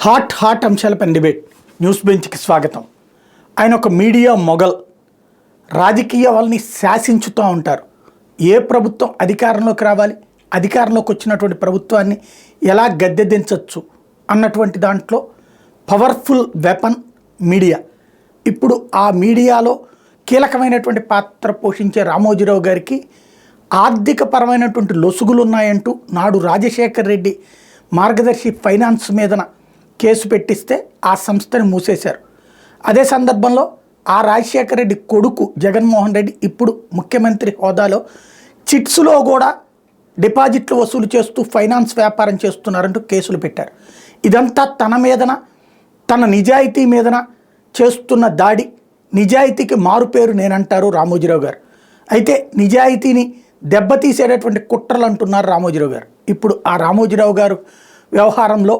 Hot అంశాలపై debate news బెంచ్కి స్వాగతం. ఆయన ఒక మీడియా మొగల్, రాజకీయ వాళ్ళని శాసించుతూ ఉంటారు. ఏ ప్రభుత్వం అధికారంలోకి రావాలి, అధికారంలోకి వచ్చినటువంటి ప్రభుత్వాన్ని ఎలా గద్దె దించవచ్చు అన్నటువంటి దాంట్లో పవర్ఫుల్ వెపన్ మీడియా. ఇప్పుడు ఆ మీడియాలో కీలకమైనటువంటి పాత్ర పోషించే రామోజీరావు గారికి ఆర్థిక పరమైనటువంటి లొసుగులు ఉన్నాయంటూ నాడు రాజశేఖర్ రెడ్డి మార్గదర్శి ఫైనాన్స్ మీదన కేసు పెట్టిస్తే ఆ సంస్థని మూసేశారు. అదే సందర్భంలో ఆ రాజశేఖర రెడ్డి కొడుకు జగన్మోహన్ రెడ్డి ఇప్పుడు ముఖ్యమంత్రి హోదాలో చిట్స్లో కూడా డిపాజిట్లు వసూలు చేస్తూ ఫైనాన్స్ వ్యాపారం చేస్తున్నారంటూ కేసులు పెట్టారు. ఇదంతా తన మీదన, తన నిజాయితీ మీదన చేస్తున్న దాడి. నిజాయితీకి మారుపేరు నేనంటారు రామోజీరావు గారు. అయితే నిజాయితీని దెబ్బతీసేటటువంటి కుట్రలు అంటున్నారు రామోజీరావు గారు. ఇప్పుడు ఆ రామోజీరావు గారు వ్యవహారంలో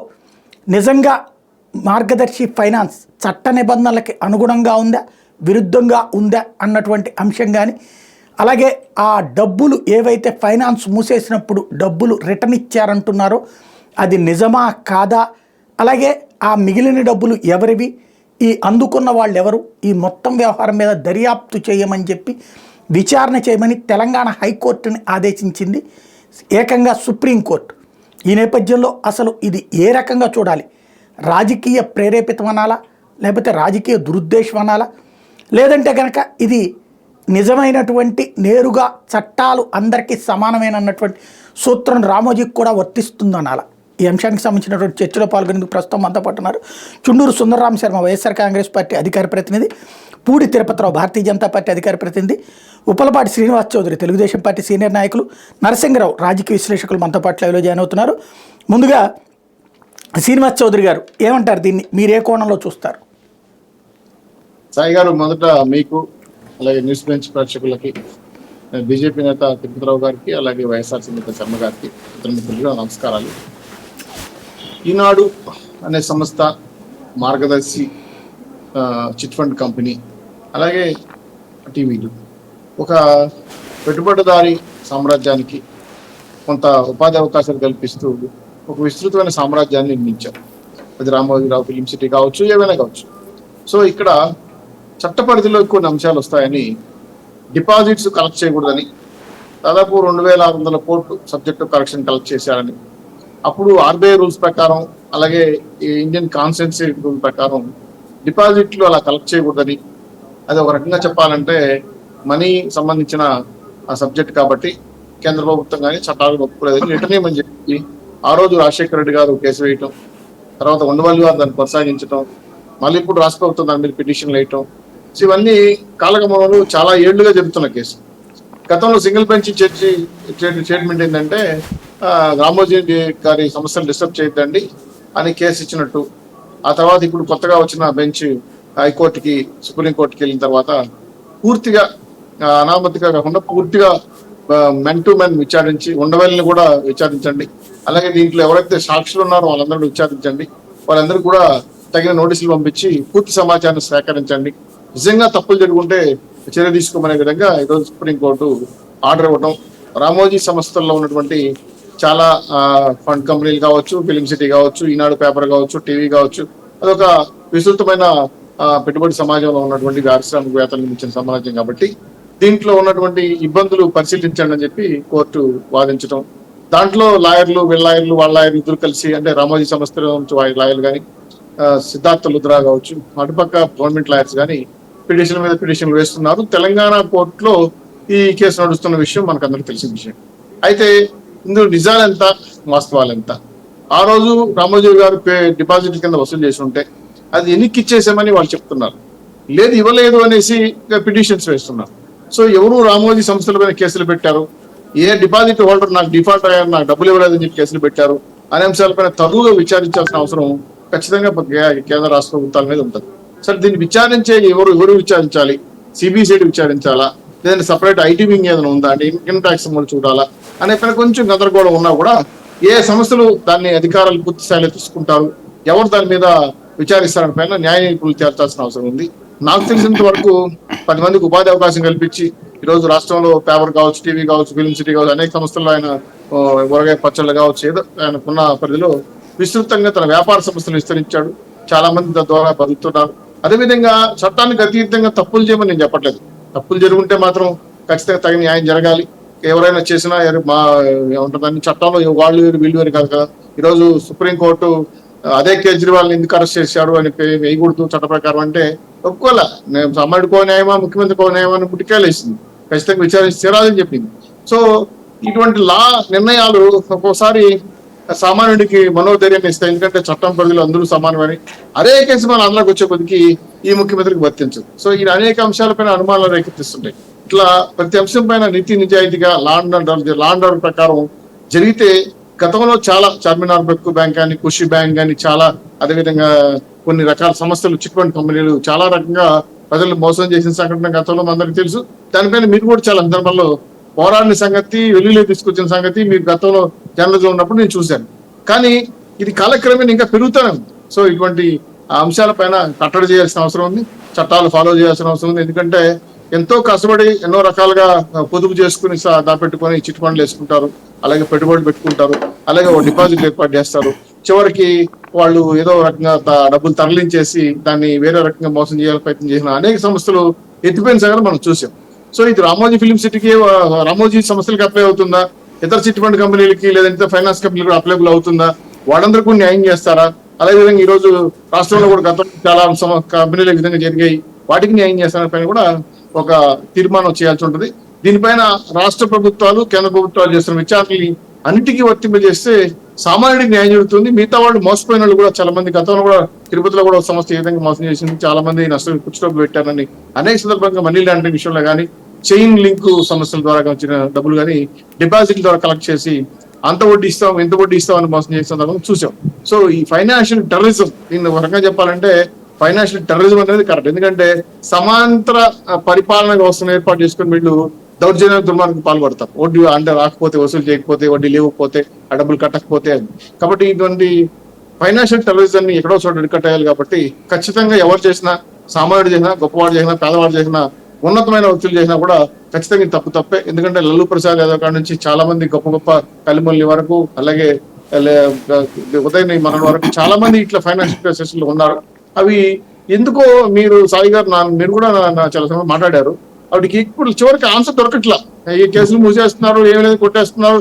నిజంగా మార్గదర్శి ఫైనాన్స్ చట్ట నిబంధనలకి అనుగుణంగా ఉందా, విరుద్ధంగా ఉందా అన్నటువంటి అంశం కానీ, అలాగే ఆ డబ్బులు ఏవైతే ఫైనాన్స్ మూసేసినప్పుడు డబ్బులు రిటర్న్ ఇచ్చారంటున్నారో అది నిజమా కాదా, అలాగే ఆ మిగిలిన డబ్బులు ఎవరివి, ఈ అందుకున్న వాళ్ళు ఎవరు, ఈ మొత్తం వ్యవహారం మీద దర్యాప్తు చేయమని చెప్పి విచారణ చేయమని తెలంగాణ హైకోర్టుని ఆదేశించింది ఏకంగా సుప్రీంకోర్టు. ఈ నేపథ్యంలో అసలు ఇది ఏ రకంగా చూడాలి? రాజకీయ ప్రేరేపితం అనాలా, లేకపోతే రాజకీయ దురుద్దేశం అనాలా, లేదంటే కనుక ఇది నిజమైనటువంటి నేరుగా చట్టాలు అందరికీ సమానమైనటువంటి సూత్రం రామోజీకి కూడా వర్తిస్తుందనాలా? ఈ అంశానికి సంబంధించినటువంటి చర్చలో పాల్గొనేందుకు ప్రస్తుతం మనతో పాటు ఉన్నారు చుండూరు సుందరరామ శర్మ, వైఎస్ఆర్ కాంగ్రెస్ పార్టీ అధికార ప్రతినిధి, పూడి తిరుపతిరావు, భారతీయ జనతా పార్టీ అధికార ప్రతినిధి, ఉప్పలపాటి శ్రీనివాస్ చౌదరి, తెలుగుదేశం పార్టీ సీనియర్ నాయకులు, నరసింగరావు, రాజకీయ విశ్లేషకులు మనతో పాటు లైవ్లో జాయిన్ అవుతున్నారు. ముందుగా శ్రీనివాస్ చౌదరి గారు ఏమంటారు, దీన్ని మీరు ఏ కోణంలో చూస్తారు? సాయి గారు, మొదట మీకు అలాగే న్యూస్ బెంచ్ ప్రేక్షకులకి, బీజేపీ నేత తిరుపతిరావు గారికి, అలాగే వైఎస్ఆర్సీ నేత శర్మ గారికి, ఇతర మిత్రులుగా నమస్కారాలు. ఈనాడు అనే సంస్థ, మార్గదర్శి చిట్ ఫండ్ కంపెనీ, అలాగే టీవీలు ఒక పెట్టుబడిదారి సామ్రాజ్యానికి కొంత ఉపాధి అవకాశాలు కల్పిస్తూ ఒక విస్తృతమైన సామ్రాజ్యాన్ని నిర్మించారు. అది రామోజీరావు ఫిలిం సిటీ కావచ్చు, ఏమైనా కావచ్చు. సో ఇక్కడ చట్ట పరిధిలో కొన్ని అంశాలు వస్తాయని, డిపాజిట్స్ కలెక్ట్ చేయకూడదని, దాదాపు 2600 కోట్లు సబ్జెక్టు కరెక్షన్ కలెక్ట్ చేశారని, అప్పుడు ఆర్బీఐ రూల్స్ ప్రకారం, అలాగే ఈ ఇండియన్ కాన్స్టిట్యూన్సీ రూల్ ప్రకారం డిపాజిట్లు అలా కలెక్ట్ చేయకూడదని, అది ఒక రకంగా చెప్పాలంటే మనీ సంబంధించిన ఆ సబ్జెక్ట్ కాబట్టి కేంద్ర ప్రభుత్వం కానీ చట్టాలు ఒప్పుకోలేదని రిటర్న్ ఇవ్వమని చెప్పి ఆ రోజు రాజశేఖర రెడ్డి గారు కేసు వేయటం, తర్వాత ఉండవల్లి వారు దాన్ని కొనసాగించడం, మళ్ళీ ఇప్పుడు రాష్ట్ర ప్రభుత్వం దాని మీద పిటిషన్లు వేయటం, ఇవన్నీ కాలగమనంలో చాలా ఏళ్లుగా జరుగుతున్న కేసు. గతంలో సింగిల్ బెంచ్ స్టేట్మెంట్ ఏంటంటే రామోజీ గారి సమస్యలు డిస్టర్బ్ చేయొద్దండి అని కేసు ఇచ్చినట్టు. ఆ తర్వాత ఇప్పుడు కొత్తగా వచ్చిన బెంచ్ హైకోర్టుకి, సుప్రీంకోర్టుకి వెళ్ళిన తర్వాత పూర్తిగా అనామతిగా కాకుండా పూర్తిగా మెన్ టు మెన్ విచారించి, ఉండవల్లిని కూడా విచారించండి, అలాగే దీంట్లో ఎవరైతే సాక్షులు ఉన్నారో వాళ్ళందరూ విచారించండి, వాళ్ళందరూ కూడా తగిన నోటీసులు పంపించి పూర్తి సమాచారాన్ని సేకరించండి, నిజంగా తప్పులు జరుగుంటే చర్య తీసుకోమనే విధంగా ఈరోజు సుప్రీంకోర్టు ఆర్డర్ ఇవ్వడం. రామోజీ సంస్థల్లో ఉన్నటువంటి చాలా ఫండ్ కంపెనీలు కావచ్చు, ఫిలిం సిటీ కావచ్చు, ఈనాడు పేపర్ కావచ్చు, టీవీ కావచ్చు, అదొక విస్తృతమైన పెట్టుబడి సమాజంలో ఉన్నటువంటి పారిశ్రామికవేత్తలకు ఇచ్చిన సమాజం కాబట్టి దీంట్లో ఉన్నటువంటి ఇబ్బందులు పరిశీలించండి అని చెప్పి కోర్టు వాదించడం. దాంట్లో లాయర్లు, వీళ్ళ లాయర్లు, వాళ్ళ లాయర్లు ఇద్దరు కలిసి, అంటే రామోజీ సంస్థలో లాయర్లు కానీ, సిద్ధార్థ లుద్రా కావచ్చు, అటుపక్క గవర్నమెంట్ లాయర్స్ కానీ పిటిషన్ మీద పిటిషన్లు వేస్తున్నారు. తెలంగాణ కోర్టులో ఈ కేసు నడుస్తున్న విషయం మనకు అందరికీ తెలిసిన విషయం. అయితే ఇందులో నిజాలు ఎంత, వాస్తవాలు ఎంత? ఆ రోజు రామోజీ గారు డిపాజిట్ కింద వసూలు చేసి ఉంటే అది ఎన్నికి ఇచ్చేసామని వాళ్ళు చెప్తున్నారు, లేదు ఇవ్వలేదు అనేసి పిటిషన్స్ వేస్తున్నారు. సో ఎవరు రామోజీ సంస్థల పైన కేసులు పెట్టారు, ఏ డిపాజిట్ హోల్డర్ నాకు డిఫాల్ట్ అయ్యారు, నాకు డబ్బులు ఇవ్వలేదని చెప్పి కేసులు పెట్టారు అనే అంశాలపైన తరువుగా విచారించాల్సిన అవసరం ఖచ్చితంగా కేంద్ర రాష్ట్ర ప్రభుత్వాల మీద ఉంటుంది. సరే, దీన్ని విచారించే ఎవరు విచారించాలి? సిబిసిఐడి విచారించాలా, లేదంటే సపరేట్ ఐటీ వింగ్ ఏదైనా ఉందా, అంటే ఇన్కమ్ ట్యాక్స్ అమలు చూడాలా అనే పైన కొంచెం గందరగోళం ఉన్నా కూడా ఏ సంస్థలు దాన్ని అధికారాలు పూర్తి స్థాయిలో తీసుకుంటారు, ఎవరు దాని మీద విచారిస్తారని పైన న్యాయ నిపుణులు చేర్చాల్సిన అవసరం ఉంది. నాకు తెలిసినంత వరకు 10 మందికి ఉపాధి అవకాశం కల్పించి ఈరోజు రాష్ట్రంలో పేపర్ కావచ్చు, టీవీ కావచ్చు, ఫిలిం సిటీ కావచ్చు, అనేక సంస్థల్లో ఆయన ఊరగాయ పచ్చళ్ళు కావచ్చు, ఏదో ఆయనకున్న పరిధిలో విస్తృతంగా తన వ్యాపార సంస్థలు విస్తరించాడు. చాలా మంది ద్వారా బతుకుతున్నారు. అదేవిధంగా చట్టానికి అతీతంగా తప్పులు చేయమని నేను చెప్పట్లేదు. తప్పులు జరుగుంటే మాత్రం ఖచ్చితంగా తగిన న్యాయం జరగాలి. ఎవరైనా చేసినా మా ఏమంటుందని చట్టంలో వాళ్ళు వేరు వీళ్ళు వేరు కాదు కదా. ఈరోజు సుప్రీంకోర్టు అదే కేజ్రీవాల్ ఎందుకు అరెస్ట్ చేశాడు అని వేయకూడదు చట్ట ప్రకారం అంటే ఒప్పుకోలే. నేను సమ్మడికో న్యాయమా ముఖ్యమంత్రికో న్యాయమా అని పుట్టికేలేసింది. ఖచ్చితంగా విచారించి తీరాలని చెప్పింది. సో ఇటువంటి నిర్ణయాలు ఒక్కోసారి సామాన్యుడికి మనోధైర్యాన్ని ఇస్తాయి. ఎందుకంటే చట్టం పరిధిలో అందరూ సమానమని. అదే కేసు మన అందులోకి వచ్చే కొద్దికి ఈ ముఖ్యమంత్రికి వర్తించదు. సో ఈ అనేక అంశాలపైన అనుమానాలు రేకెత్తిస్తుంటాయి. ఇట్లా ప్రతి అంశం పైన నీతి నిజాయితీగా లాండ్ ఆర్డర్ ప్రకారం జరిగితే గతంలో చాలా చార్మినార్ బెక్కు బ్యాంక్ కానీ ఖుషి బ్యాంక్ కానీ చాలా అదేవిధంగా కొన్ని రకాల సంస్థలు చిట్ ఫండ్ కంపెనీలు చాలా రకంగా ప్రజలు మోసం చేసిన సంఘటన గతంలో అందరికీ తెలుసు. దానిపైన మీరు కూడా చాలా సందర్భంలో పోరాడిన సంగతి వెలుగులో తీసుకొచ్చిన సంగతి మీరు గతంలో జర్నలిజం ఉన్నప్పుడు నేను చూశాను. కానీ ఇది కాలక్రమేణా ఇంకా పెరుగుతూనే ఉంది. సో ఇటువంటి అంశాలపైన కట్టడి చేయాల్సిన అవసరం ఉంది. చట్టాలు ఫాలో చేయాల్సిన అవసరం ఉంది. ఎందుకంటే ఎంతో కష్టపడి ఎన్నో రకాలుగా పొదుపు చేసుకుని దాపెట్టుకొని చిట్ ఫండ్లు వేసుకుంటారు, అలాగే పెట్టుబడులు పెట్టుకుంటారు, అలాగే డిపాజిట్లు ఏర్పాటు చేస్తారు. చివరికి వాళ్ళు ఏదో రకంగా డబ్బులు తరలించేసి దాన్ని వేరే రకంగా మోసం చేయాలని ప్రయత్నం చేసిన అనేక సంస్థలు ఎత్తిపోయిన సంగతి మనం చూసాం. సో ఇది రామోజీ ఫిలిం సిటీకి రామోజీ సంస్థలకి అప్లై అవుతుందా, ఇతర చిట్ ఫండ్ కంపెనీలకి లేదంటే ఫైనాన్స్ కంపెనీలు కూడా అప్లైబుల్ అవుతుందా, వాళ్ళందరికీ న్యాయం చేస్తారా? అదేవిధంగా ఈ రోజు రాష్ట్రంలో కూడా గతంలో చాలా కంపెనీలు ఈ విధంగా జరిగాయి, వాటికి న్యాయం చేస్తారని పైన కూడా ఒక తీర్మానం చేయాల్సి ఉంటుంది. దీనిపైన రాష్ట్ర ప్రభుత్వాలు కేంద్ర ప్రభుత్వాలు చేస్తున్న విచారణని అన్నిటికీ వర్తింపజేస్తే సామాన్యుడికి న్యాయం జరుగుతుంది. మిగతా వాళ్ళు మోసపోయిన వాళ్ళు కూడా చాలా మంది గతంలో కూడా తిరుపతిలో కూడా ఒక సంస్థ ఏ విధంగా మోసం చేసింది, చాలా మంది నష్టం కూర్చోబెట్టి పెట్టారని అనేక సందర్భంగా మనీ లాండరింగ్ విషయంలో కానీ చైన్ లింక్ సంస్థల ద్వారా వచ్చిన డబ్బులు కానీ డిపాజిట్ల ద్వారా కలెక్ట్ చేసి అంత వడ్డీ ఇస్తాం ఎంత వడ్డీ ఇస్తాం అని మోసం చేసిన సందర్భం చూసాం. సో ఈ ఫైనాన్షియల్ టెర్రరిజం, దీన్ని ఒక రకంగా చెప్పాలంటే ఫైనాన్షియల్ టెర్రరిజం అనేది కరెక్ట్. ఎందుకంటే సమాంతర పరిపాలన వ్యవస్థను ఏర్పాటు చేసుకుని వీళ్ళు దౌర్జన్య దుర్మార్గం పాల్పడతారు. వడ్డీ అంటే రాకపోతే, వసూలు చేయకపోతే, వడ్డీ లేకపోతే, ఆ డబ్బులు కట్టకపోతే. కాబట్టి ఇటువంటి ఫైనాన్షియల్ టెర్రరిజం ని ఎక్కడో చోట అరికట్టేయాలి. కాబట్టి ఖచ్చితంగా ఎవరు చేసినా, సామాన్యుడు చేసినా, గొప్పవాడు చేసినా, పేదవాడు చేసినా, ఉన్నతమైన వ్యక్తులు చేసినా కూడా ఖచ్చితంగా తప్పే. ఎందుకంటే లల్లూ ప్రసాద్ యాదవ్ కాడ నుంచి చాలా మంది గొప్ప గొప్ప కలిమల్లి వరకు, అలాగే ఉదయ్ మన వరకు చాలా మంది ఇట్లా ఫైనాన్షియల్ క్రైసిస్ లో ఉన్నారు. అవి ఎందుకో మీరు సాయి గారు మీరు కూడా చాలా సమయం మాట్లాడారు. వాటికి ఇప్పుడు చివరికి ఆన్సర్ దొరకట్లా. ఈ కేసులు మూసేస్తున్నారు, ఏమి లేదు కొట్టేస్తున్నారు.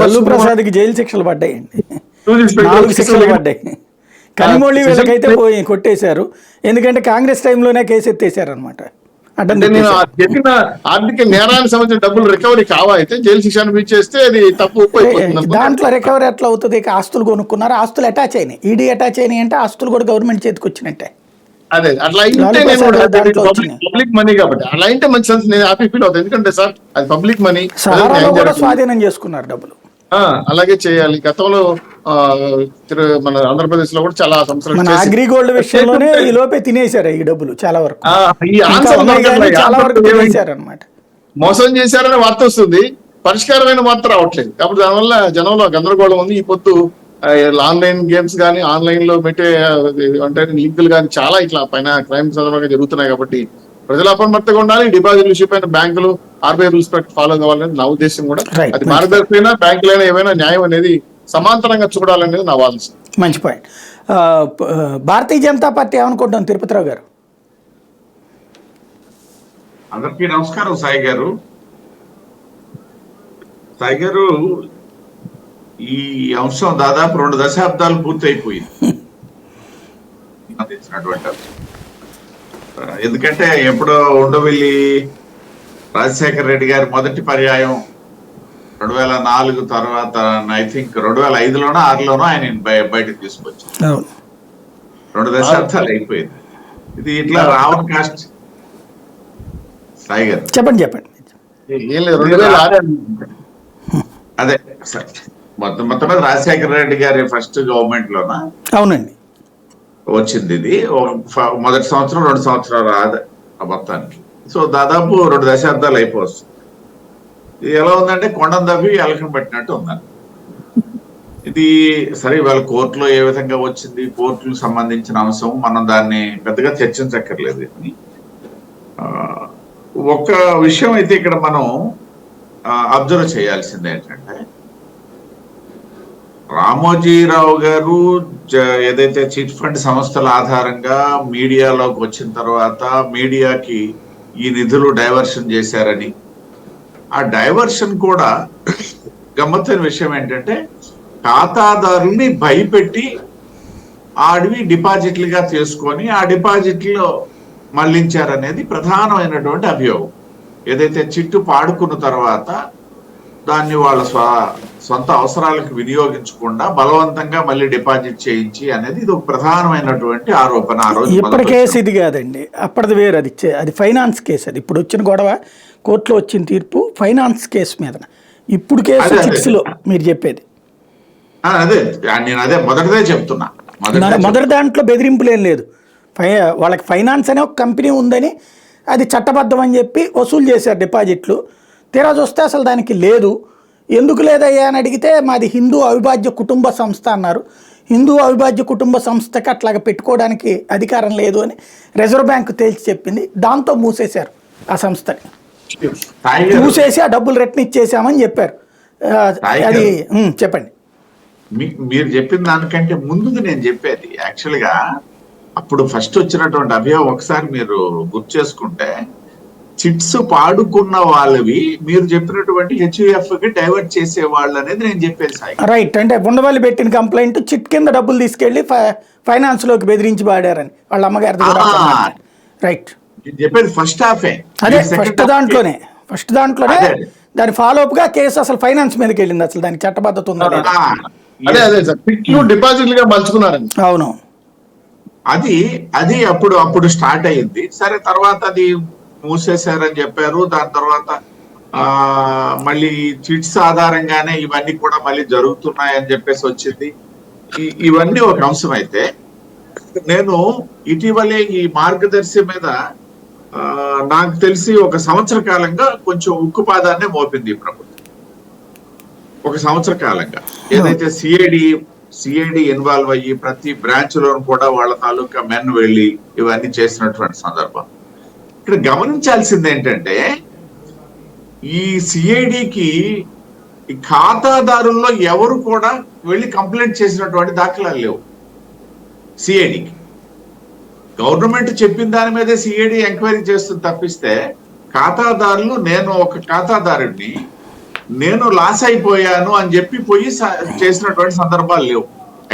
లల్లూ ప్రసాద్ కి జైలు శిక్షలు పడ్డాయండి, 4 శిక్షలు పడ్డాయి. కనిమొళి వీళ్ళకైతే పోయి కొట్టేశారు. ఎందుకంటే కాంగ్రెస్ టైంలోనే కేసు ఎత్తేసారు అనమాట. అంటే నేను చెప్పిన ఆర్థిక నేరానికి సంబంధించిన డబ్బులు రికవరీ కావా అయితే జైలు శిక్ష అనిపించేస్తే అది తప్పు అయిపోతుంది. దాంట్లో రికవరీ ఎట్లా అవుతుంది? ఆస్తులు కొనుక్కున్నారు, ఆస్తులు అటాచ్ అయినాయి, ఈడీ అటాచ్ అయినాయి అంటే ఆస్తులు కూడా గవర్నమెంట్ చేతికి వచ్చినట్టే. అదే అట్లా అయితే పబ్లిక్ మనీ కాబట్టి అలా అయితే మంచి సెన్స్ నేను హ్యాపీ ఫీల్ అవుతాను. ఎందుకంటే సార్ అది పబ్లిక్ మనీ, స్వాధీనం చేసుకున్నారు డబ్బులు. అలాగే చేయాలి. గతంలో మన ఆంధ్రప్రదేశ్ లో కూడా చాలా సంవత్సరాలు అగ్రిగోల్డ్ విషయంలోనే ఈ లోపే తినేశారు ఈ డబ్బులు చాలా వరకు. మోసం చేశారనే వార్త వస్తుంది, పరిష్కారమైన వార్త రావట్లేదు. కాబట్టి దానివల్ల జనంలో గందరగోళం ఉంది. ఈ పొద్దు ఆన్లైన్ గేమ్స్ కానీ, ఆన్లైన్ లో పెట్టే అంటే లింకులు కానీ చాలా ఇట్లా పైన క్రైమ్స్ జరుగుతున్నాయి. కాబట్టి ప్రజల అప్రమత్తంగా ఉండాలి. డిపాజిట్ విషయం పైన బ్యాంకులు ఆర్బీఐ రూల్స్ ఫాలో కావాలని నా ఉద్దేశం కూడా. అది మార్గదర్శకైనా బ్యాంకులైనా ఏమైనా న్యాయం అనేది సమాంతరంగా చూడాలనేది నా వాదన. మంచి పాయింట్. భారతీయ జనతా పార్టీ ఏమనుకుంటాం తిరుపతిరావు గారు? అందరికీ నమస్కారం. సాయి గారు ఈ అంశం దాదాపు 2 దశాబ్దాలు పూర్తయిపోయింది. ఎందుకంటే ఎప్పుడో ఉండవెల్లి రాజశేఖర రెడ్డి గారి మొదటి పర్యాయం 2004 తర్వాత ఐ థింక్ 2005లోనో 2006లోనో ఆయన బయటకు తీసుకొచ్చారు. 2 దశాబ్దాలు అయిపోయింది. ఇది ఇట్లా రావణ్ కాస్ట్. సాయి గారు చెప్పండి. అదే మొత్తం మీద రాజశేఖర రెడ్డి గారి ఫస్ట్ గవర్నమెంట్ లోనా? అవునండి, వచ్చింది ఇది. మొదటి సంవత్సరం 2 సంవత్సరాలు రాదు మొత్తానికి. సో దాదాపు 2 దశాబ్దాలు అయిపోతుంది. ఇది ఎలా ఉందంటే కొండను తవ్వి ఎలకం పెట్టినట్టు ఉందండి. ఇది సరే ఇవాళ కోర్టులో ఏ విధంగా వచ్చింది, కోర్టులకు సంబంధించిన అంశం, మనం దాన్ని పెద్దగా చర్చించక్కర్లేదు. ఒక విషయం అయితే ఇక్కడ మనం అబ్జర్వ్ చేయాల్సింది ఏంటంటే రామోజీరావు గారు ఏదైతే చిట్ ఫండ్ సంస్థల ఆధారంగా మీడియాలోకి వచ్చిన తర్వాత మీడియాకి ఈ నిధులు డైవర్షన్ చేశారని, ఆ డైవర్షన్ కూడా గమ్మత్తైన విషయం ఏంటంటే ఖాతాదారుల్ని భయపెట్టి ఆడివి డిపాజిట్లుగా తీసుకొని ఆ డిపాజిట్లో మళ్లించారనేది ప్రధానమైనటువంటి అభియోగం. ఏదైతే చిట్టు పాడుకున్న తర్వాత దాన్ని వాళ్ళ సొంత అవసరాలకు వినియోగించకుండా బలవంతంగా మళ్ళీ డిపాజిట్ చేయించి అనేది ఇది ఒక ప్రధానమైనటువంటి ఆరోపణ. ఆ రోజు ఇప్పటి కేసు ఇది కాదండి, అప్పటిది వేరు. అది ఫైనాన్స్ కేసు. అది ఇప్పుడు వచ్చిన గొడవ, కోర్టులో వచ్చిన తీర్పు ఫైనాన్స్ కేసు మీద. ఇప్పుడు కేసు చిట్స్ లో మీరు చెప్పేది అదే, నేను అదే మొదటిదే చెప్తున్నా. మొదటి దాంట్లో బెదిరింపులు ఏం లేదు. వాళ్ళకి ఫైనాన్స్ అనే ఒక కంపెనీ ఉందని అది చట్టబద్ధం అని చెప్పి వసూలు చేశారు డిపాజిట్లు. తీరా చూస్తే అసలు దానికి లేదు. ఎందుకు లేదయ్యా అని అడిగితే మాది హిందూ అవిభాజ్య కుటుంబ సంస్థ అన్నారు. హిందూ అవిభాజ్య కుటుంబ సంస్థకి అట్లాగా పెట్టుకోవడానికి అధికారం లేదు అని రిజర్వ్ బ్యాంక్ తేల్చి చెప్పింది. దాంతో మూసేశారు ఆ సంస్థని. మూసేసి ఆ డబ్బులు రిటర్న్ ఇచ్చేసామని చెప్పారు. అది చెప్పండి. మీరు చెప్పిన దానికంటే ముందుకు నేను చెప్పేది యాక్చువల్ గా అప్పుడు ఫస్ట్ వచ్చినటువంటి అభియోగం ఒకసారి మీరు గుర్తు చేసుకుంటే చిట్స్ పాడుకున్న వాళ్ళవి మీరు చెప్పినటువంటి హెచ్యుఎఫ్ కి డైవర్ట్ చేసే వాళ్ళు అనేది నేను చెప్పేది సాయి. రైట్. అంటే ఉండవల్లి పెట్టిన కంప్లైంట్ చిట్ కింద డబ్బులు తీసుకెళ్లి ఫైనాన్స్ లోకి బెదిరించి పాడారని వాళ్ళ అమ్మగారి. రైట్. చెప్పేది ఫస్ట్ హాఫే. అదే ఫస్ట్ దాంట్లోనే దాని ఫాలో అప్ గా కేసు అసలు ఫైనాన్స్ మీదకి వెళ్ళింది. అసలు దానికి చట్టబద్ధత ఉందా? అదే సార్, డిపాజిట్లుగా మలుచుకున్నారండి. అవును. అది అప్పుడు స్టార్ట్ అయ్యింది. సరే, తర్వాత అది మూసేశారని చెప్పారు. దాని తర్వాత మళ్ళీ చిట్స్ ఆధారంగానే ఇవన్నీ కూడా మళ్ళీ జరుగుతున్నాయని చెప్పేసి వచ్చింది. ఇవన్నీ ఒక అంశం. అయితే నేను ఇటీవలే ఈ మార్గదర్శి మీద నాకు తెలిసి ఒక సంవత్సర కాలంగా కొంచెం ఉక్కుపాదాన్నే మోపింది ఈ ప్రభుత్వం. ఒక సంవత్సర కాలంగా ఏదైతే సిఐడి ఇన్వాల్వ్ అయ్యి ప్రతి బ్రాంచ్ లోను కూడా వాళ్ళ తాలూకా మెన్ వెళ్ళి ఇవన్నీ చేసినటువంటి సందర్భం. ఇక్కడ గమనించాల్సింది ఏంటంటే ఈ సిఐడికి ఈ ఖాతాదారుల్లో ఎవరు కూడా వెళ్ళి కంప్లైంట్ చేసినటువంటి దాఖలాలు లేవు. సిఐడికి గవర్నమెంట్ చెప్పిన దాని మీదే సిఐడి ఎంక్వైరీ చేస్తుంది తప్పిస్తే ఖాతాదారులు నేను ఒక ఖాతాదారుడిని నేను లాస్ అయిపోయాను అని చెప్పి పోయి చేసినటువంటి సందర్భాలు లేవు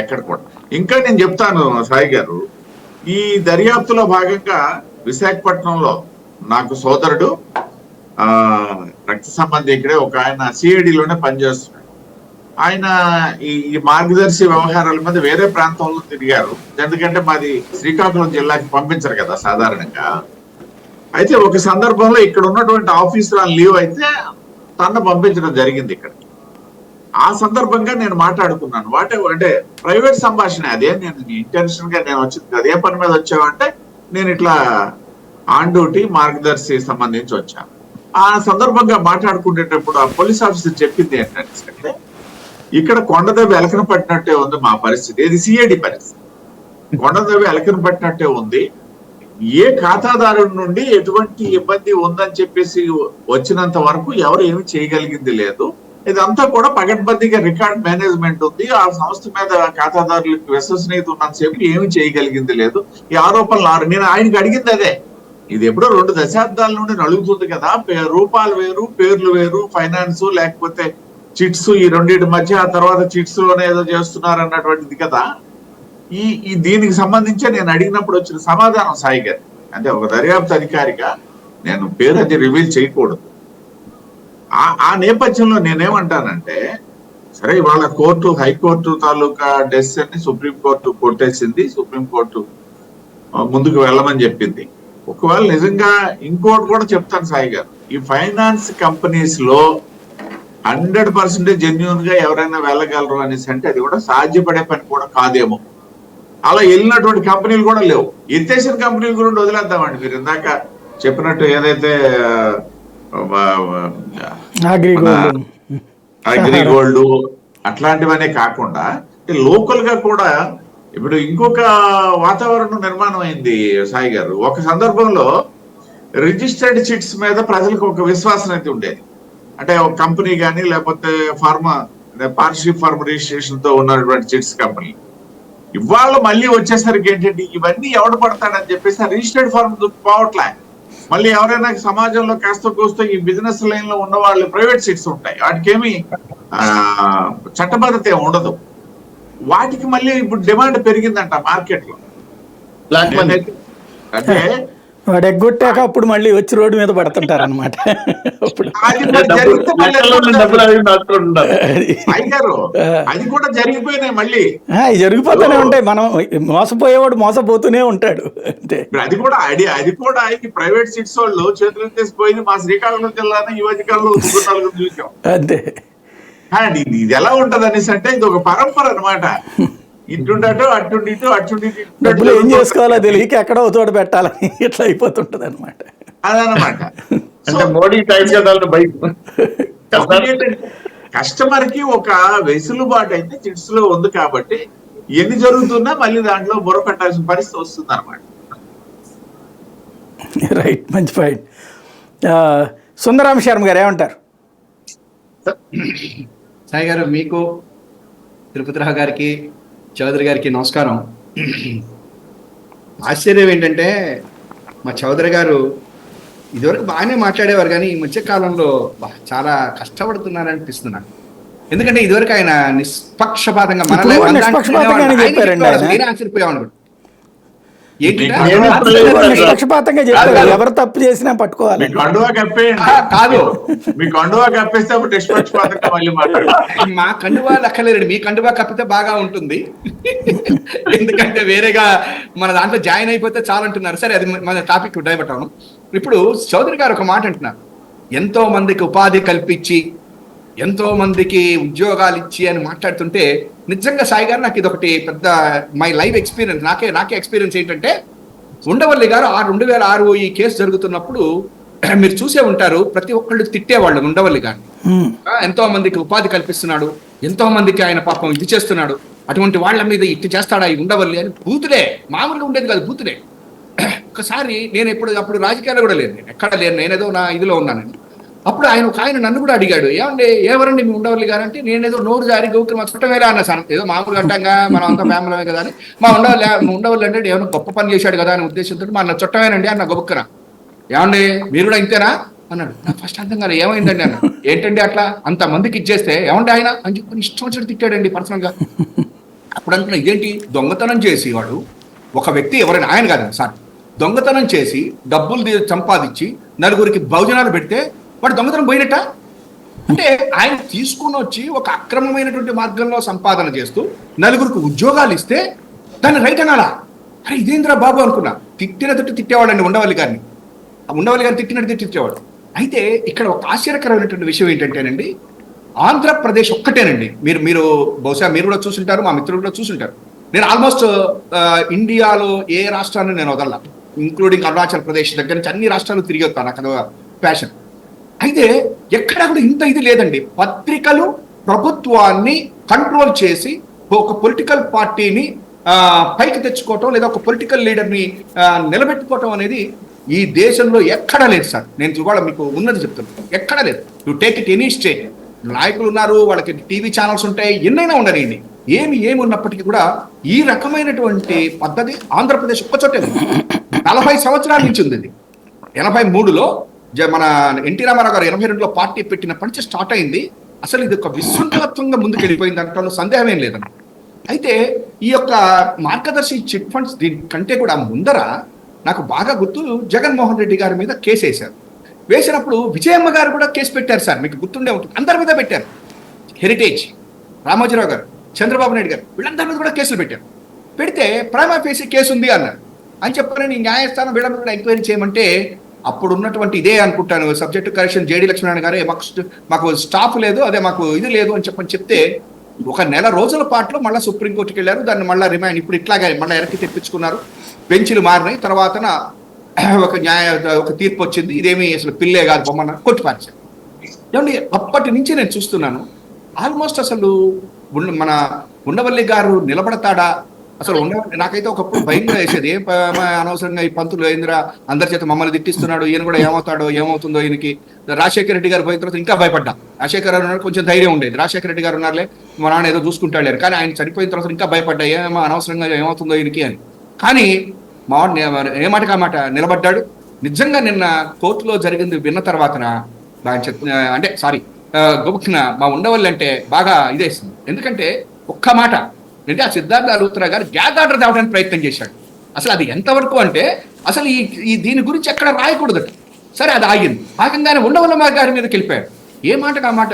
ఎక్కడ కూడా. ఇంకా నేను చెప్తాను సాయి గారు, ఈ దర్యాప్తులో భాగంగా విశాఖపట్నంలో నాకు సోదరుడు రక్త సంబంధి ఇక్కడే ఒక ఆయన సిఐడిలోనే పనిచేస్తున్నాడు. ఆయన ఈ మార్గదర్శి వ్యవహారాల మీద వేరే ప్రాంతంలో తిరిగారు. ఎందుకంటే మాది శ్రీకాకుళం జిల్లాకి పంపించరు కదా సాధారణంగా. అయితే ఒక సందర్భంలో ఇక్కడ ఉన్నటువంటి ఆఫీసర్ లీవ్ అయితే తన పంపించడం జరిగింది ఇక్కడ. ఆ సందర్భంగా నేను మాట్లాడుకున్నాను. అంటే ప్రైవేట్ సంభాషణ, అదే నేను ఇంటెన్షన్ గా నేను వచ్చింది. అదే పని మీద వచ్చావంటే నేను ఇట్లా ఆన్ డ్యూటీ మార్గదర్శి సంబంధించి వచ్చాను. ఆ సందర్భంగా మాట్లాడుకునేటప్పుడు ఆ పోలీస్ ఆఫీసర్ చెప్పింది ఏంటంటే ఇక్కడ కొండదవ్వి ఎలకన పట్టినట్టే ఉంది మా పరిస్థితి. ఇది సిఐడి పరిస్థితి. కొండదవ్వి ఎలకన పట్టినట్టే ఉంది. ఏ ఖాతాదారుడి నుండి ఎటువంటి ఇబ్బంది ఉందని చెప్పేసి వచ్చినంత వరకు ఎవరు ఏమి చేయగలిగింది లేదు. ఇదంతా కూడా పగడ్బందీగా రికార్డ్ మేనేజ్మెంట్ ఉంది. ఆ సంస్థ మీద ఖాతాదారులకు విశ్వసనీయత ఉన్నంతసేపు ఏమి చేయగలిగింది లేదు. ఈ ఆరోపణలు నేను ఆయనకి అడిగింది అదే. ఇది ఎప్పుడో 2 దశాబ్దాల నుండి నలుగుతుంది కదా, రూపాలు వేరు పేర్లు వేరు, ఫైనాన్స్ లేకపోతే చిట్స్, ఈ రెండింటి మధ్య ఆ తర్వాత చిట్స్ లోనే ఏదో చేస్తున్నారు అన్నటువంటిది కదా. ఈ దీనికి సంబంధించి నేను అడిగినప్పుడు వచ్చిన సమాధానం సాయి గారు, అంటే ఒక దర్యాప్తు అధికారిగా నేను పేరు అది రివీల్ చేయకూడదు. ఆ నేపథ్యంలో నేనేమంటానంటే, సరే ఇవాళ హైకోర్టు తాలూకా డెసిషన్ ని సుప్రీంకోర్టు కొట్టేసింది. సుప్రీంకోర్టు ముందుకు వెళ్ళమని చెప్పింది. ఒకవేళ నిజంగా ఇంకోటి కూడా చెప్తాను సాయి గారు, ఈ ఫైనాన్స్ కంపెనీస్ లో 100% జెన్యూన్ గా ఎవరైనా వెళ్ళగలరు అనేసి అంటే అది కూడా సాధ్యపడే పని కూడా కాదేమో. అలా వెళ్ళినటువంటి కంపెనీలు కూడా లేవు. ఎత్తేసిన కంపెనీల గురించి వదిలేద్దామండి. మీరు ఇందాక చెప్పినట్టు ఏదైతే అగ్రిగోల్డ్ అట్లాంటివనే కాకుండా లోకల్ గా కూడా ఇప్పుడు ఇంకొక వాతావరణం నిర్మాణం అయింది సాయి గారు. ఒక సందర్భంలో రిజిస్టర్డ్ చిట్స్ మీద ప్రజలకు ఒక విశ్వాసం అయితే ఉండేది. అంటే ఒక కంపెనీ కానీ లేకపోతే పార్ట్నర్షిప్ ఫార్మ్ రిజిస్ట్రేషన్ తో ఉన్నటువంటి చిట్స్ కంపెనీ. ఇవాళ మళ్ళీ వచ్చేసరికి ఏంటంటే ఇవన్నీ ఎవడు పడతాడని చెప్పేసి రిజిస్టర్డ్ ఫార్మ్ పోవట్లే. మళ్ళీ ఎవరైనా సమాజంలో కాస్త కూస్తో ఈ బిజినెస్ లైన్ లో ఉన్న వాళ్ళు ప్రైవేట్ సీట్స్ ఉంటాయి, వాటికేమి చట్టబద్ధత ఉండదు. వాటికి మళ్ళీ ఇప్పుడు డిమాండ్ పెరిగిందంట మార్కెట్ లో. బ్లాక్ మనీ అంటే వాడు ఎగ్గొట్టాక అప్పుడు మళ్ళీ వచ్చి రోడ్డు మీద పడుతుంటారు అనమాట. అది మరి జరిగితే మళ్ళీ డబ్బులు అడిగి దాచుకుంటున్నారు. సాయి గారు, అది కూడా జరిగిపోయినాయి మళ్ళీ. అవి జరిగిపోతూనే ఉంటాయి, మనం మోసపోయేవాడు మోసపోతూనే ఉంటాడు అంతే. ఇప్పుడు అది కూడా ఈ ప్రైవేట్ సీట్స్ వాళ్ళు చేతులు తీసిపోయింది. మా శ్రీకాకుళం జిల్లాలో ఈ మధ్యకాలంలో నలుగురు చూసాం అంతే. ఇది ఎలా ఉంటది అనేసి అంటే ఇది ఒక పరంపర అనమాట. ఇటుండటో అటుండి డబ్బులు ఏం చేసుకోవాలో తెలియక ఎక్కడో చోట పెట్టాలని ఇట్లా అయిపోతుంటది అనమాట. అదనమాట. అంటే మోడీ టైప్ బైక్ కస్టమర్ కి ఒక వెసులుబాటు అయితే చిట్స్ లో ఉంది కాబట్టి ఎన్ని జరుగుతున్నా మళ్ళీ దాంట్లో బుర్ర పెట్టాల్సిన పరిస్థితి వస్తుంది అనమాట. రైట్, మంచి పాయింట్. సుందరామ శర్మ గారు ఏమంటారు? సాయి గారు, మీకు తిరుపతిరావు గారికి చౌదరి గారికి నమస్కారం. ఆశ్చర్యం ఏంటంటే మా చౌదరి గారు ఇదివరకు బాగానే మాట్లాడేవారు, కానీ ఈ మధ్య కాలంలో చాలా కష్టపడుతున్నారని అనిపిస్తుంది నాకు. ఎందుకంటే ఇదివరకు ఆయన నిష్పక్షపాతంగా నేనే ఆశ్చర్యపోయాను. నిష్పక్షపాతంగా చెప్పారు, ఎవరు తప్పు చేసినా పట్టుకోవాలి. కాదు, మీ కండువా కప్పేస్తే నిష్పక్షపాతంగా మళ్ళీ మాట్లాడారు. మా కండువా లెక్కలేరండి, మీ కండువా కప్పితే బాగా ఉంటుంది. ఎందుకంటే వేరేగా మన దాంట్లో జాయిన్ అయిపోతే చాలంటున్నారు. సరే, అది మన టాపిక్ డైవర్ట్ అవును. ఇప్పుడు చౌదరి గారు ఒక మాట అంటున్నారు, ఎంతో మందికి ఉపాధి కల్పించి ఎంతో మందికి ఉద్యోగాలు ఇచ్చి అని మాట్లాడుతుంటే నిజంగా సాయి గారు నాకు ఇది ఒకటి పెద్ద మై లైఫ్ ఎక్స్పీరియన్స్. నాకే ఎక్స్పీరియన్స్ ఏంటంటే, ఉండవల్లి గారు 2006 ఈ కేసు జరుగుతున్నప్పుడు మీరు చూసే ఉంటారు, ప్రతి ఒక్కళ్ళు తిట్టేవాళ్ళు ఉండవల్లి గారు. ఎంతో మందికి ఉపాధి కల్పిస్తున్నాడు, ఎంతో మందికి ఆయన పాపం ఇది చేస్తున్నాడు, అటువంటి వాళ్ళ మీద ఇట్టి చేస్తాడా ఈ ఉండవల్లి అని బూతులే, మామూలుగా ఉండేది కాదు, బూతులే. ఒకసారి నేను అప్పుడు రాజకీయాలు కూడా లేదు, నేను ఎక్కడ లేను, నేనేదో నా ఇదిలో ఉన్నానండి. అప్పుడు ఆయన నన్ను కూడా అడిగాడు, ఏమండి ఎవరండి మీ ఉండవల్లి గారు అంటే, నేనేదో నోరు జారి గౌకి మా చుట్టమేలా అన్న సార్, ఏదో మామూలు అంటాగా మనం అంతా ఫ్యామిలీ కదా అని. మా ఉండవల్లి అంటే ఏమైనా గొప్ప పని చేశాడు కదా అని ఉద్దేశంతో మా చుట్టమేనండి అన్న గొప్పకరా. ఏమండి మీరు కూడా ఇంతేనా అన్నాడు. నాకు ఫస్ట్ అర్థం కాదు, ఏమైందండి అన్న. ఏంటండి అట్లా అంత మందికి ఇచ్చేస్తే ఏమండి ఆయన అని చెప్పి ఇష్టం వచ్చినట్టు తిట్టాడండి పర్సనల్ గా. అప్పుడు అనుకున్నా, ఇదేంటి దొంగతనం చేసి వాడు ఒక వ్యక్తి, ఎవరైనా ఆయన కాదండి సార్, దొంగతనం చేసి డబ్బులు సంపాదించి నలుగురికి భోజనాలు పెడితే వాడు దొంగతనం పోయినట్ట. అంటే ఆయన తీసుకుని వచ్చి ఒక అక్రమమైనటువంటి మార్గంలో సంపాదన చేస్తూ నలుగురికి ఉద్యోగాలు ఇస్తే దాన్ని రైట్ అనాలా? అరే ఇదేంద్రా బాబు అనుకున్నా. తిట్టేవాడండి ఉండవల్లి గారిని, ఉండవల్లి గారిని తిట్టినట్టు తిట్టేవాడు. అయితే ఇక్కడ ఒక ఆశ్చర్యకరమైనటువంటి విషయం ఏంటంటేనండి, ఆంధ్రప్రదేశ్ ఒక్కటేనండి, మీరు బహుశా మీరు కూడా చూసుంటారు, మా మిత్రులు కూడా చూసుంటారు, నేను ఆల్మోస్ట్ ఇండియాలో ఏ రాష్ట్రాన్ని నేను వదల, ఇంక్లూడింగ్ అరుణాచల్ ప్రదేశ్ దగ్గర నుంచి అన్ని రాష్ట్రాలు తిరిగి వస్తాను, నాకు అదొక ప్యాషన్. అయితే ఎక్కడా కూడా ఇంత ఇది లేదండి. పత్రికలు ప్రభుత్వాన్ని కంట్రోల్ చేసి ఒక పొలిటికల్ పార్టీని పైకి తెచ్చుకోవటం లేదా ఒక పొలిటికల్ లీడర్ని నిలబెట్టుకోవటం అనేది ఈ దేశంలో ఎక్కడా లేదు సార్. నేను ఇవాళ మీకు ఉన్నది చెప్తున్నాను, ఎక్కడా లేదు. You take it any state, నాయకులు ఉన్నారు, వాళ్ళకి టీవీ ఛానల్స్ ఉంటాయి, ఎన్నైనా ఉండనండి, ఏమి ఉన్నప్పటికీ కూడా ఈ రకమైనటువంటి పద్ధతి ఆంధ్రప్రదేశ్ ఒక్కచోటే 40 సంవత్సరాల నుంచి ఉంది. 83లో మన ఎన్టీ రామారావు గారు 82లో పార్టీ పెట్టినప్పటి నుంచి స్టార్ట్ అయింది. అసలు ఇది ఒక విశృంఖలత్వంగా ముందుకు వెళ్ళిపోయింది, దాంట్లో సందేహం ఏం లేదండి. అయితే ఈ యొక్క మార్గదర్శి చిట్ ఫండ్స్ దీనికంటే కూడా ముందర నాకు బాగా గుర్తు, జగన్మోహన్ రెడ్డి గారి మీద కేసు వేశారు. వేసినప్పుడు విజయమ్మ గారు కూడా కేసు పెట్టారు సార్, మీకు గుర్తుండే ఉంటుంది, అందరి మీద పెట్టారు. హెరిటేజ్, రామోజీరావు గారు, చంద్రబాబు నాయుడు గారు, వీళ్ళందరి మీద కూడా కేసులు పెట్టారు. పెడితే ప్రైమా ఫేసి కేసు ఉంది అన్నారు అని చెప్పని న్యాయస్థానం వీళ్ళ మీద ఎంక్వైరీ చేయమంటే, అప్పుడు ఉన్నటువంటి ఇదే అనుకుంటాను సబ్జెక్ట్ కరెక్షన్ జేడి లక్ష్మీనారాయణ గారే, మాకు స్టాఫ్ లేదు, అదే మాకు ఇది లేదు అని చెప్తే 1 నెల రోజుల పాటులో మళ్ళీ సుప్రీంకోర్టుకి వెళ్ళారు. దాన్ని మళ్ళీ రిమైండ్ ఇప్పుడు ఇట్లాగే మళ్ళీ వెనక్కి తెప్పించుకున్నారు, బెంచ్లు మారినాయి. తర్వాత ఒక తీర్పు వచ్చింది, ఇదేమి అసలు పిల్లే కాదు బొమ్మన్న కొట్టి పార్చారు. ఏమండి అప్పటి నుంచి నేను చూస్తున్నాను, ఆల్మోస్ట్ అసలు మన ఉండవల్లి గారు నిలబడతాడా, అసలు నాకైతే ఒకప్పుడు భయంగా వేసేది ఏం అనవసరంగా ఈ పంతులు ఏంద్రా అందరి చేత మమ్మల్ని తిట్టిస్తున్నాడు, ఈయన కూడా ఏమవుతాడో ఏమవుతుందో ఈయనకి. రాజశేఖర రెడ్డి గారు పోయిన తర్వాత ఇంకా భయపడ్డా. రాజశేఖర గారు కొంచెం ధైర్యం ఉండేది, రాజశేఖర రెడ్డి గారు ఉన్నారులే మా నాన్న ఏదో చూసుకుంటాడు, కానీ ఆయన చనిపోయిన తర్వాత ఇంకా భయపడ్డా, ఏమో అనవసరంగా ఏమవుతుందో ఈయనకి అని. కానీ మా వాడు ఏ మాటకి ఆ మాట నిలబడ్డాడు. నిజంగా నిన్న కోర్టులో జరిగింది విన్న తర్వాత అంటే గొప్పన మా ఉండవల్లి అంటే బాగా ఇదేస్తుంది. ఎందుకంటే ఒక్క మాట అంటే ఆ సిద్ధార్థ మల్హోత్రా గారు గ్యాగ్ ఆర్డర్ తేవడానికి ప్రయత్నం చేశాడు. అసలు అది ఎంతవరకు అంటే అసలు ఈ దీని గురించి ఎక్కడ రాయకూడదట. సరే అది ఆగంగానే ఉండవల్లి గారి మీదకి వెళ్ళిపోయాడు. ఏ మాటకు ఆ మాట.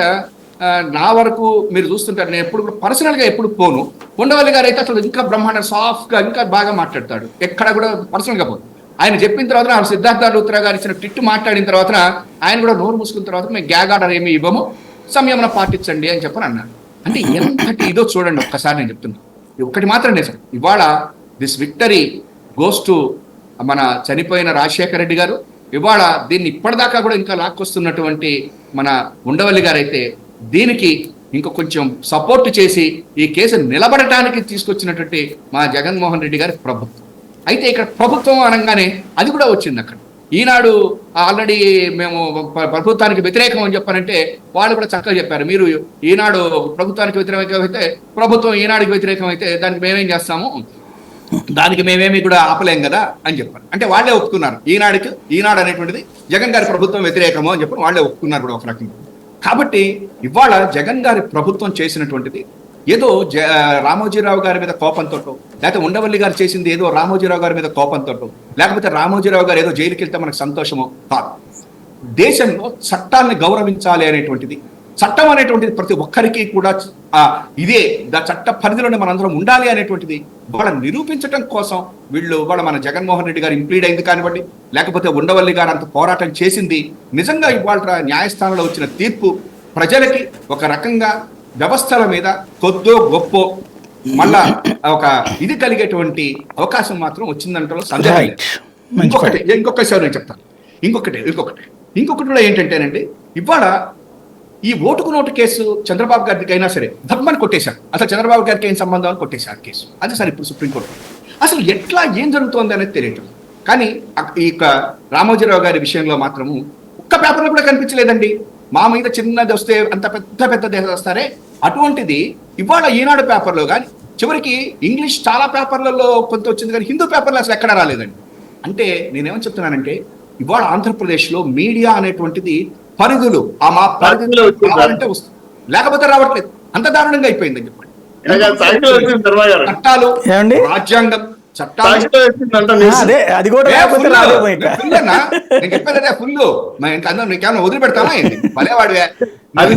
నా వరకు మీరు చూస్తుంటారు, నేను ఎప్పుడు కూడా పర్సనల్గా ఎప్పుడు పోను. ఉండవల్లి గారు అయితే అసలు ఇంకా బ్రహ్మాండ సాఫ్ట్గా ఇంకా బాగా మాట్లాడతాడు, ఎక్కడ కూడా పర్సనల్గా పోను. ఆయన చెప్పిన తర్వాత ఆ సిద్ధార్థ మల్హోత్రా గారు ఇచ్చిన టిట్టు మాట్లాడిన తర్వాత ఆయన కూడా నోరు మూసుకున్న తర్వాత మేము గ్యాగ్ ఆర్డర్ ఏమి ఇవ్వము, సంయమనం పాటించండి అని చెప్పని అన్నాడు. అంటే ఎంతటి ఇదో చూడండి ఒక్కసారి. నేను చెప్తున్నా ఒకటి మాత్రం నిజం, ఇవాళ దిస్ విక్టరీ గోస్ టు మన చనిపోయిన రాజశేఖర రెడ్డి గారు. ఇవాళ దీన్ని ఇప్పటిదాకా కూడా ఇంకా లాక్కొస్తున్నటువంటి మన ఉండవల్లి గారు అయితే దీనికి ఇంకా కొంచెం సపోర్ట్ చేసి ఈ కేసు నిలబడటానికి తీసుకొచ్చినటువంటి మా జగన్మోహన్ రెడ్డి గారి ప్రభుత్వం. అయితే ఇక్కడ ప్రభుత్వం అనగానే అది కూడా వచ్చింది అక్కడ. ఈనాడు ఆల్రెడీ మేము ప్రభుత్వానికి వ్యతిరేకం అని చెప్పారంటే వాళ్ళు కూడా చక్కగా చెప్పారు, మీరు ఈనాడు ప్రభుత్వానికి వ్యతిరేకం అయితే ప్రభుత్వం ఈనాడుకి వ్యతిరేకం అయితే దానికి మేమేం చేస్తాము, దానికి మేమేమి కూడా ఆపలేం కదా అని చెప్పారు. అంటే వాళ్ళే ఒప్పుకున్నారు, ఈనాడు అనేటువంటిది జగన్ గారి ప్రభుత్వం వ్యతిరేకము అని చెప్పి వాళ్ళే ఒప్పుకున్నారు కూడా ఒక రకంగా. కాబట్టి ఇవాళ జగన్ గారి ప్రభుత్వం చేసినటువంటిది ఏదో రామోజీరావు గారి మీద కోపంతో, లేకపోతే ఉండవల్లి గారు చేసింది ఏదో రామోజీరావు గారి మీద కోపంతో, లేకపోతే రామోజీరావు గారు ఏదో జైలుకి వెళ్తే మనకు సంతోషమో కాదు. దేశంలో చట్టాన్ని గౌరవించాలి అనేటువంటిది, చట్టం అనేటువంటిది ప్రతి ఒక్కరికి కూడా ఇదే చట్ట పరిధిలోనే మనందరం ఉండాలి అనేటువంటిది వాళ్ళని నిరూపించడం కోసం వాళ్ళ మన జగన్మోహన్ రెడ్డి గారు ఇంప్లీడ్ అయింది కానివ్వండి, లేకపోతే ఉండవల్లి గారు అంత పోరాటం చేసింది. నిజంగా ఇవాళ న్యాయస్థానంలో వచ్చిన తీర్పు ప్రజలకి ఒక రకంగా వ్యవస్థల మీద కొద్దో గొప్ప మళ్ళా ఒక ఇది కలిగేటువంటి అవకాశం మాత్రం వచ్చిందంటే సందేహం లేదు. ఇంకొకసారి నేను చెప్తాను. ఇంకొకటి కూడా ఏంటంటేనండి, ఇవాళ ఈ ఓటుకు నోటు కేసు చంద్రబాబు గారికి అయినా సరే ధర్మని కొట్టేశారు. అసలు చంద్రబాబు గారికి ఏం సంబంధం అని కొట్టేశారు కేసు. అది సరే ఇప్పుడు సుప్రీంకోర్టు అసలు ఎట్లా ఏం జరుగుతోంది అనేది తెలియటం. కానీ ఈ రామోజీరావు గారి విషయంలో మాత్రము ఒక్క పేపర్లో కూడా కనిపించలేదండి. మా మీద చిన్నది వస్తే అంత పెద్దది వస్తారే, అటువంటిది ఇవాళ ఈనాడు పేపర్లో కానీ చివరికి ఇంగ్లీష్ చాలా పేపర్లలో కొంత వచ్చింది, కానీ హిందూ పేపర్లో అసలు ఎక్కడా రాలేదండి. అంటే నేనేమని చెప్తున్నానంటే ఇవాళ ఆంధ్రప్రదేశ్లో మీడియా అనేటువంటిది పరిధులు మా పరిధిలో రావాలంటే వస్తుంది, లేకపోతే రావట్లేదు. అంత దారుణంగా అయిపోయిందని చెప్పండి. చట్టాలు, రాజ్యాంగం, అది కూడా చెప్పేదే ఫుల్ నీకేమన్నా వదిలిపెడతానా భలేవాడివే. అది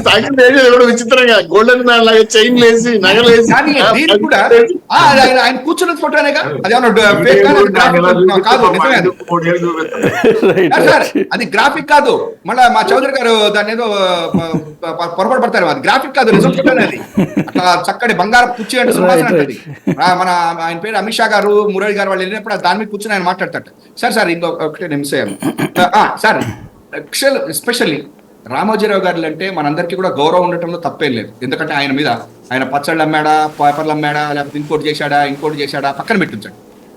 కూడా విచిత్రంగా గోల్డెన్ మ్యాన్ లాగా చైన్ లేసి నగలేసి కూడా ఆయన కూర్చున్న ఫోటోనేగా, అది కాదు నిజమే, అది గ్రాఫిక్ కాదు. మళ్ళా మా చౌదరి గారు దాన్ని ఏదో పొరపాటు పడతారు, అది గ్రాఫిక్ కాదు, నిజం ఫోటోనే. అది అట్లా చక్కటి బంగారం కుర్చీ అంటే సింహాసనం అంటది. మన ఆయన పేరు అమిత్ షా గారు, మురళి గారు వాళ్ళు వెళ్ళినప్పుడు దాని మీద కూర్చొని ఆయన మాట్లాడతాడు. సార్ ఇంకొకటి నిమిషం సార్, ఎస్పెషల్లీ రామోజీరావు గారు అంటే మనందరికీ కూడా గౌరవం ఉండటంలో తప్పేం లేదు. ఎందుకంటే ఆయన పచ్చళ్ళు అమ్మాడా, పేపర్లు అమ్మాడా, లేకపోతే ఇంకోటి చేశాడా పక్కన పెట్టించాడు.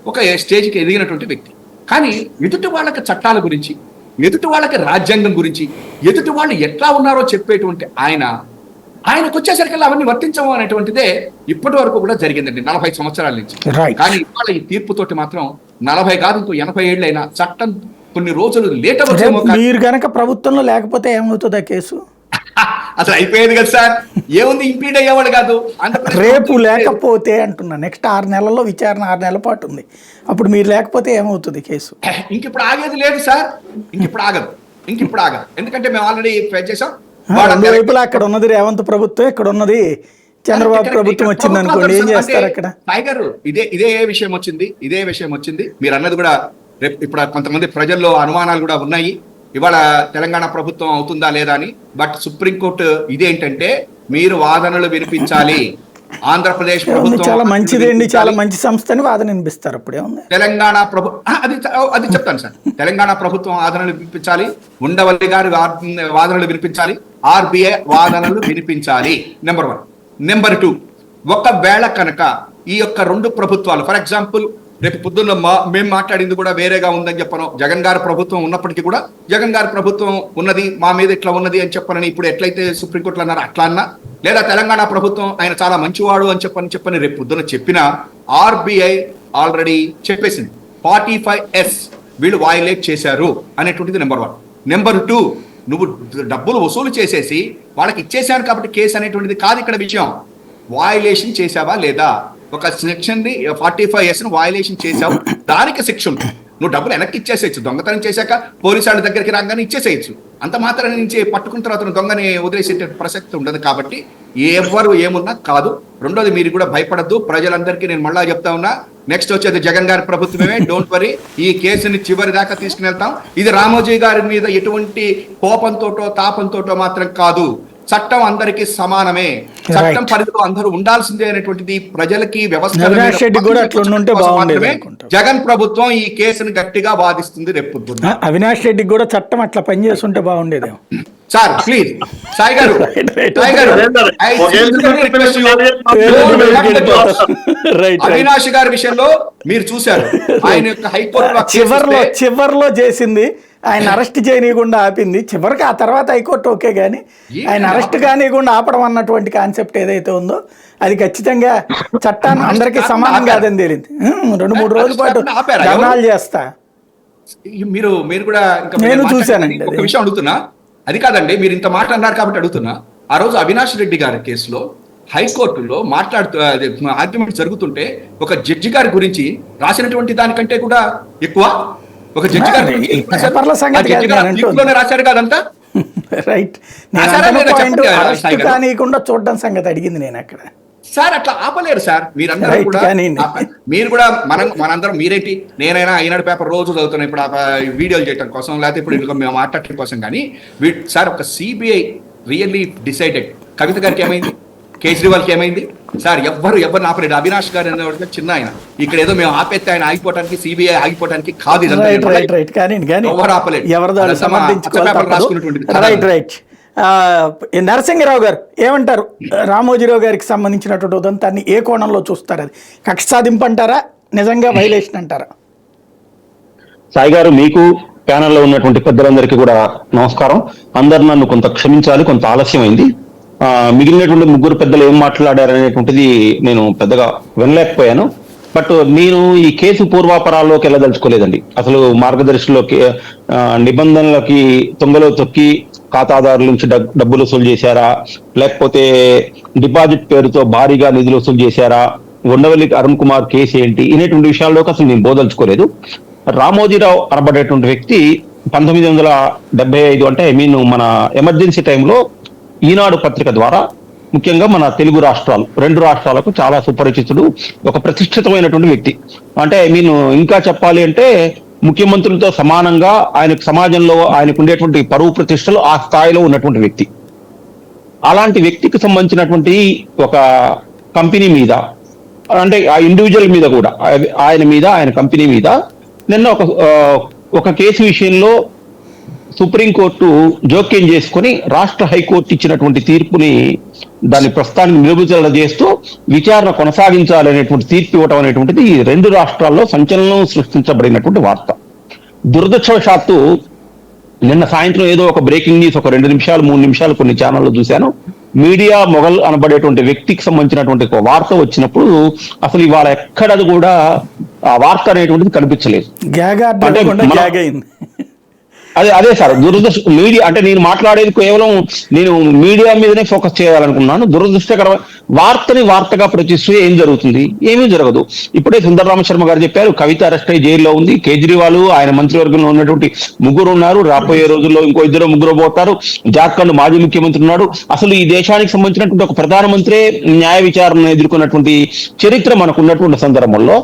ఒక స్టేజ్కి ఎదిగినటువంటి వ్యక్తి. కానీ ఎదుటి వాళ్ళకి చట్టాల గురించి, ఎదుటి వాళ్ళకి రాజ్యాంగం గురించి, ఎదుటి వాళ్ళు ఎట్లా ఉన్నారో చెప్పేటువంటి ఆయనకు వచ్చేసరికి అవన్నీ వర్తించము అనేటువంటిదే ఇప్పటి వరకు కూడా జరిగిందండి 40 సంవత్సరాల నుంచి. కానీ ఇవాళ ఈ తీర్పుతోటి మాత్రం 40 కాదు ఇంకో 80 ఏళ్ళైనా చట్టం కొన్ని రోజులు లేట్ అవ్వచ్చేమో. మీరు గనక ప్రభుత్వంలో లేకపోతే ఏమవుతుంది ఆ కేసు? అసలు అయిపోయేది కదా సార్, ఏముంది ఇంపీడ్ అయ్యేవాడు కాదు. రేపు లేకపోతే అంటున్నా, నెక్స్ట్ 6 నెలల్లో విచారణ 6 నెలల పాటు ఉంది. అప్పుడు మీరు లేకపోతే ఏమవుతుంది కేసు? ఇంకిప్పుడు ఆగేది లేదు సార్, ఇంకిప్పుడు ఆగదు. ఎందుకంటే మేము ఆల్రెడీ ఫేస్ చేసాం. రెండు వైపులా అక్కడ ఉన్నది రేవంత్ ప్రభుత్వం, ఇక్కడ ఉన్నది చంద్రబాబు ప్రభుత్వం వచ్చింది అనుకోండి, ఏం చేస్తారు అక్కడ? టైగర్ ఇదే విషయం వచ్చింది. మీరు అన్నది కూడా ఇప్పుడు కొంతమంది ప్రజల్లో అనుమానాలు కూడా ఉన్నాయి, ఇవాళ తెలంగాణ ప్రభుత్వం అవుతుందా లేదా అని. బట్ సుప్రీంకోర్టు ఇదేంటంటే మీరు వాదనలు వినిపించాలి. ఆంధ్రప్రదేశ్ ప్రభుత్వం చాలా మంచిది అండి, చాలా మంచి సంస్థని వాదన వినిపిస్తారు. అప్పుడే ఉంది తెలంగాణ అది చెప్తాను సార్. తెలంగాణ ప్రభుత్వం వాదనలు వినిపించాలి, ఉండవల్లి గారి వాదనలు వినిపించాలి, RBI వాదనలు వినిపించాలి. నెంబర్ 1. నెంబర్ 2, ఒకవేళ కనుక ఈ యొక్క రెండు ప్రభుత్వాలు, ఫర్ ఎగ్జాంపుల్ రేపు పొద్దున్న మేము మాట్లాడింది కూడా వేరేగా ఉందని చెప్పను, జగన్ గారి ప్రభుత్వం ఉన్నప్పటికీ కూడా జగన్ గారి ప్రభుత్వం ఉన్నది మా మీద ఇట్లా ఉన్నది అని చెప్పనని ఇప్పుడు ఎట్లయితే సుప్రీంకోర్టులో అన్నారు అట్లా అన్నా, లేదా తెలంగాణ ప్రభుత్వం ఆయన చాలా మంచివాడు అని చెప్పని రేపు పొద్దున్న చెప్పిన ఆర్బీఐ ఆల్రెడీ చెప్పేసింది 45S వీళ్ళు వయలేట్ చేశారు అనేటువంటిది నెంబర్ 1. నెంబర్ 2, నువ్వు డబ్బులు వసూలు చేసేసి వాళ్ళకి ఇచ్చేసాను కాబట్టి కేసు అనేటువంటిది కాదు ఇక్కడ విషయం. వయలేషన్ చేసావా లేదా, ఒక సెక్షన్ ని 45S ను వయలేషన్ చేసావు, దానికి శిక్ష ఉంటుంది. నువ్వు డబ్బులు వెనక్కి ఇచ్చేసేయచ్చు, దొంగతనం చేశాక పోలీసు వాళ్ళ దగ్గరికి రాగానే ఇచ్చేసేయచ్చు. అంత మాత్రం నుంచి పట్టుకున్న తర్వాత దొంగని వదిలేసే ప్రసక్తి ఉండదు. కాబట్టి ఎవరు ఏమున్నా కాదు. రెండోది, మీరు కూడా భయపడద్దు. ప్రజలందరికీ నేను మళ్ళా చెప్తా ఉన్నా, నెక్స్ట్ వచ్చేది జగన్ గారి ప్రభుత్వమే. డోంట్ వరీ, ఈ కేసుని చివరి దాకా తీసుకుని వెళ్తాం. ఇది రామోజీ గారి మీద ఎటువంటి కోపంతోటో తాపంతోటో మాత్రం కాదు. చట్టం అందరికీ సమానమే, చట్టం పరిధిలో అందరూ ఉండాల్సిందే అనేటువంటిది ప్రజలకి వ్యవస్థ. జగన్ ప్రభుత్వం ఈ కేసును గట్టిగా వాదిస్తుంది రేపు. అవినాష్ రెడ్డికి కూడా చట్టం అట్లా పనిచేస్తుంటే బాగుండేది సార్. ప్లీజ్ సాయి గారు, అవినాష్ గారి విషయంలో మీరు చూశారు, ఆయన యొక్క హైకోర్టు చివర్లో చేసింది ఆయన అరెస్ట్ చేయనీయకుండా ఆపింది. చివరికి ఆ తర్వాత హైకోర్టు ఓకే కానీ ఆయన అరెస్ట్ కానీయకుండా ఆపడం అన్నటువంటి కాన్సెప్ట్ ఏదైతే ఉందో అది ఖచ్చితంగా చట్టాన్ని అందరికీ సమానం కాదని తేలింది. 2-3 రోజుల పాటు ధర్నాలు చేస్తా. మీరు కూడా నేను చూశానండి. ఒక విషయం అడుగుతున్నా, అది కాదండి, మీరు ఇంత మాట అన్నారు కాబట్టి అడుగుతున్నా. ఆ రోజు అవినాష్ రెడ్డి గారి కేసులో హైకోర్టులో ఆర్గ్యుమెంట్ జరుగుతుంటే ఒక జడ్జి గారి గురించి రాసినటువంటి దానికంటే కూడా ఎక్కువ ఒక జడ్జి గారి సంగతి రాశారు కాదంతా. రైట్, కానీయకుండా చూడడం సంగతి అడిగింది నేను అక్కడ. సార్ అట్లా ఆపలేరు సార్. మీరందరూ కూడా మీరు కూడా మనందరం మీరేంటి, నేనైనా ఈనాడు పేపర్ రోజు చదువుతున్నాను ఇప్పుడు వీడియోలు చేయడం కోసం, లేకపోతే ఇప్పుడు మేము మాట్లాడటం కోసం. కానీ సార్ ఒక సిబిఐ రియల్లీ డిసైడెడ్. కవిత గారికి ఏమైంది, కేజ్రీవాల్కి ఏమైంది సార్? ఎవరు ఆపలేదు. అవినాష్ గారు అనే చిన్న ఆయన ఇక్కడ ఏదో మేము ఆపేస్తే ఆయన ఆగిపోవడానికి, సిబిఐ ఆగిపోవడానికి కాదు. ఎవరు ఆపలేదు. రైట్. నరసింహరావు గారు ఏమంటారు? రామోజీరావు గారికి సంబంధించినటువంటి ఉదంతాన్ని ఏ కోణంలో చూస్తారు? అది కక్ష సాధింపు అంటారా, నిజంగా వైలేషన్ అంటారా? సాయి గారు, మీకు ప్యానెల్లో ఉన్నటువంటి పెద్దలందరికీ కూడా నమస్కారం. అందరు నన్ను కొంత క్షమించాలి, కొంత ఆలస్యమైంది. మిగిలినటువంటి 3 పెద్దలు ఏం మాట్లాడారు అనేటువంటిది నేను పెద్దగా వినలేకపోయాను. బట్ నేను ఈ కేసు పూర్వాపరాల్లోకి వెళ్ళదలుచుకోలేదండి. అసలు మార్గదర్శిలోకి నిబంధనలకి తొంగలో తొక్కి ఖాతాదారుల నుంచి డబ్బులు వసూలు చేశారా, లేకపోతే డిపాజిట్ పేరుతో భారీగా నిధులు వసూలు చేశారా, ఉండవల్లి అరుణ్ కుమార్ కేసు ఏంటి అనేటువంటి విషయాల్లోకి అసలు నేను బోదలుచుకోలేదు. రామోజీరావు అనబడేటువంటి వ్యక్తి 1975 అంటే మన ఎమర్జెన్సీ టైంలో ఈనాడు పత్రిక ద్వారా ముఖ్యంగా మన తెలుగు రాష్ట్రాలు 2 రాష్ట్రాలకు చాలా సుపరిచితుడు, ఒక ప్రతిష్ఠితమైనటువంటి వ్యక్తి. అంటే ఇంకా చెప్పాలి అంటే ముఖ్యమంత్రులతో సమానంగా ఆయనకు సమాజంలో ఆయనకు ఉండేటువంటి పరువు ప్రతిష్టలు ఆ స్థాయిలో ఉన్నటువంటి వ్యక్తి. అలాంటి వ్యక్తికి సంబంధించినటువంటి ఒక కంపెనీ మీద, అంటే ఆ ఇండివిజువల్ మీద కూడా, ఆయన కంపెనీ మీద నిన్న ఒక కేసు విషయంలో సుప్రీంకోర్టు జోక్యం చేసుకుని రాష్ట్ర హైకోర్టు ఇచ్చినటువంటి తీర్పుని దాని ప్రస్తుతానికి నిలుపుదల చేస్తూ విచారణ కొనసాగించాలనేటువంటి తీర్పు ఇవ్వటం అనేటువంటిది 2 రాష్ట్రాల్లో సంచలనం సృష్టించబడినటువంటి వార్త. దురదృష్టవశాత్తు నిన్న సాయంత్రం ఏదో ఒక బ్రేకింగ్ న్యూస్ ఒక 2 నిమిషాలు 3 నిమిషాలు కొన్ని ఛానల్లో చూశాను. మీడియా మొఘల్ అనబడేటువంటి వ్యక్తికి సంబంధించినటువంటి ఒక వార్త వచ్చినప్పుడు అసలు ఇవాళ ఎక్కడది కూడా ఆ వార్త అనేటువంటిది కనిపించలేదు. అదే సార్, దురదృష్ట మీడియా అంటే నేను మాట్లాడేది కేవలం నేను మీడియా మీదనే ఫోకస్ చేయాలనుకున్నాను. దురదృష్టకరమైన వార్తని వార్తగా ప్రచురిస్తే ఏం జరుగుతుంది? ఏమీ జరగదు. ఇప్పుడే సుందరరామశర్మ గారు చెప్పారు, కవిత అరెస్ట్ అయ్యి జైల్లో ఉంది, కేజ్రీవాల్ ఆయన మంత్రివర్గంలో ఉన్నటువంటి 3 ఉన్నారు, రాబోయే రోజుల్లో ఇంకో 2-3 పోతారు, జార్ఖండ్ మాజీ ముఖ్యమంత్రి ఉన్నాడు. అసలు ఈ దేశానికి సంబంధించినటువంటి ఒక ప్రధానమంత్రి న్యాయ విచారణను ఎదుర్కొన్నటువంటి చరిత్ర మనకు ఉన్నటువంటి సందర్భంలో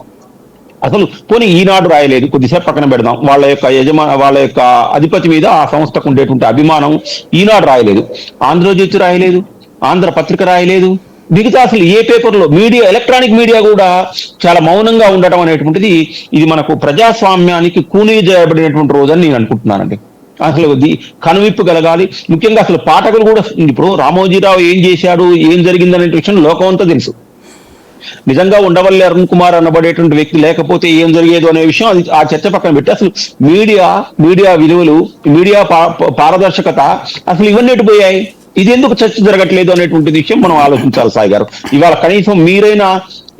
అసలు పోనీ ఈనాడు రాయలేదు, కొద్దిసేపు పక్కన పెడదాం. వాళ్ళ యొక్క అధిపతి మీద ఆ సంస్థకు ఉండేటువంటి అభిమానం ఈనాడు రాయలేదు, ఆంధ్రజ్యోతి రాయలేదు, ఆంధ్ర పత్రిక రాయలేదు, మిగతా అసలు ఏ పేపర్లో మీడియా, ఎలక్ట్రానిక్ మీడియా కూడా చాలా మౌనంగా ఉండటం అనేటువంటిది ఇది మనకు ప్రజాస్వామ్యానికి కూనీ చేయబడినటువంటి రోజు అని నేను అనుకుంటున్నానండి. అసలు కనువిప్పు కలగాలి. ముఖ్యంగా అసలు పాఠకులు కూడా ఇప్పుడు రామోజీరావు ఏం చేశాడు, ఏం జరిగిందనే విషయం లోకం అంతా తెలుసు. నిజంగా ఉండవల్లి అరుణ్ కుమార్ అనబడేటువంటి వ్యక్తి లేకపోతే ఏం జరిగేది అనే విషయం ఆ చర్చ పక్కన పెట్టి అసలు మీడియా విలువలు, మీడియా పారదర్శకత అసలు ఇవన్నీ ఎటుపోయాయి? ఇది ఎందుకు చర్చ జరగట్లేదు అనేటువంటి విషయం మనం ఆలోచించాలి సాయి గారు. ఇవాళ కనీసం మీరైనా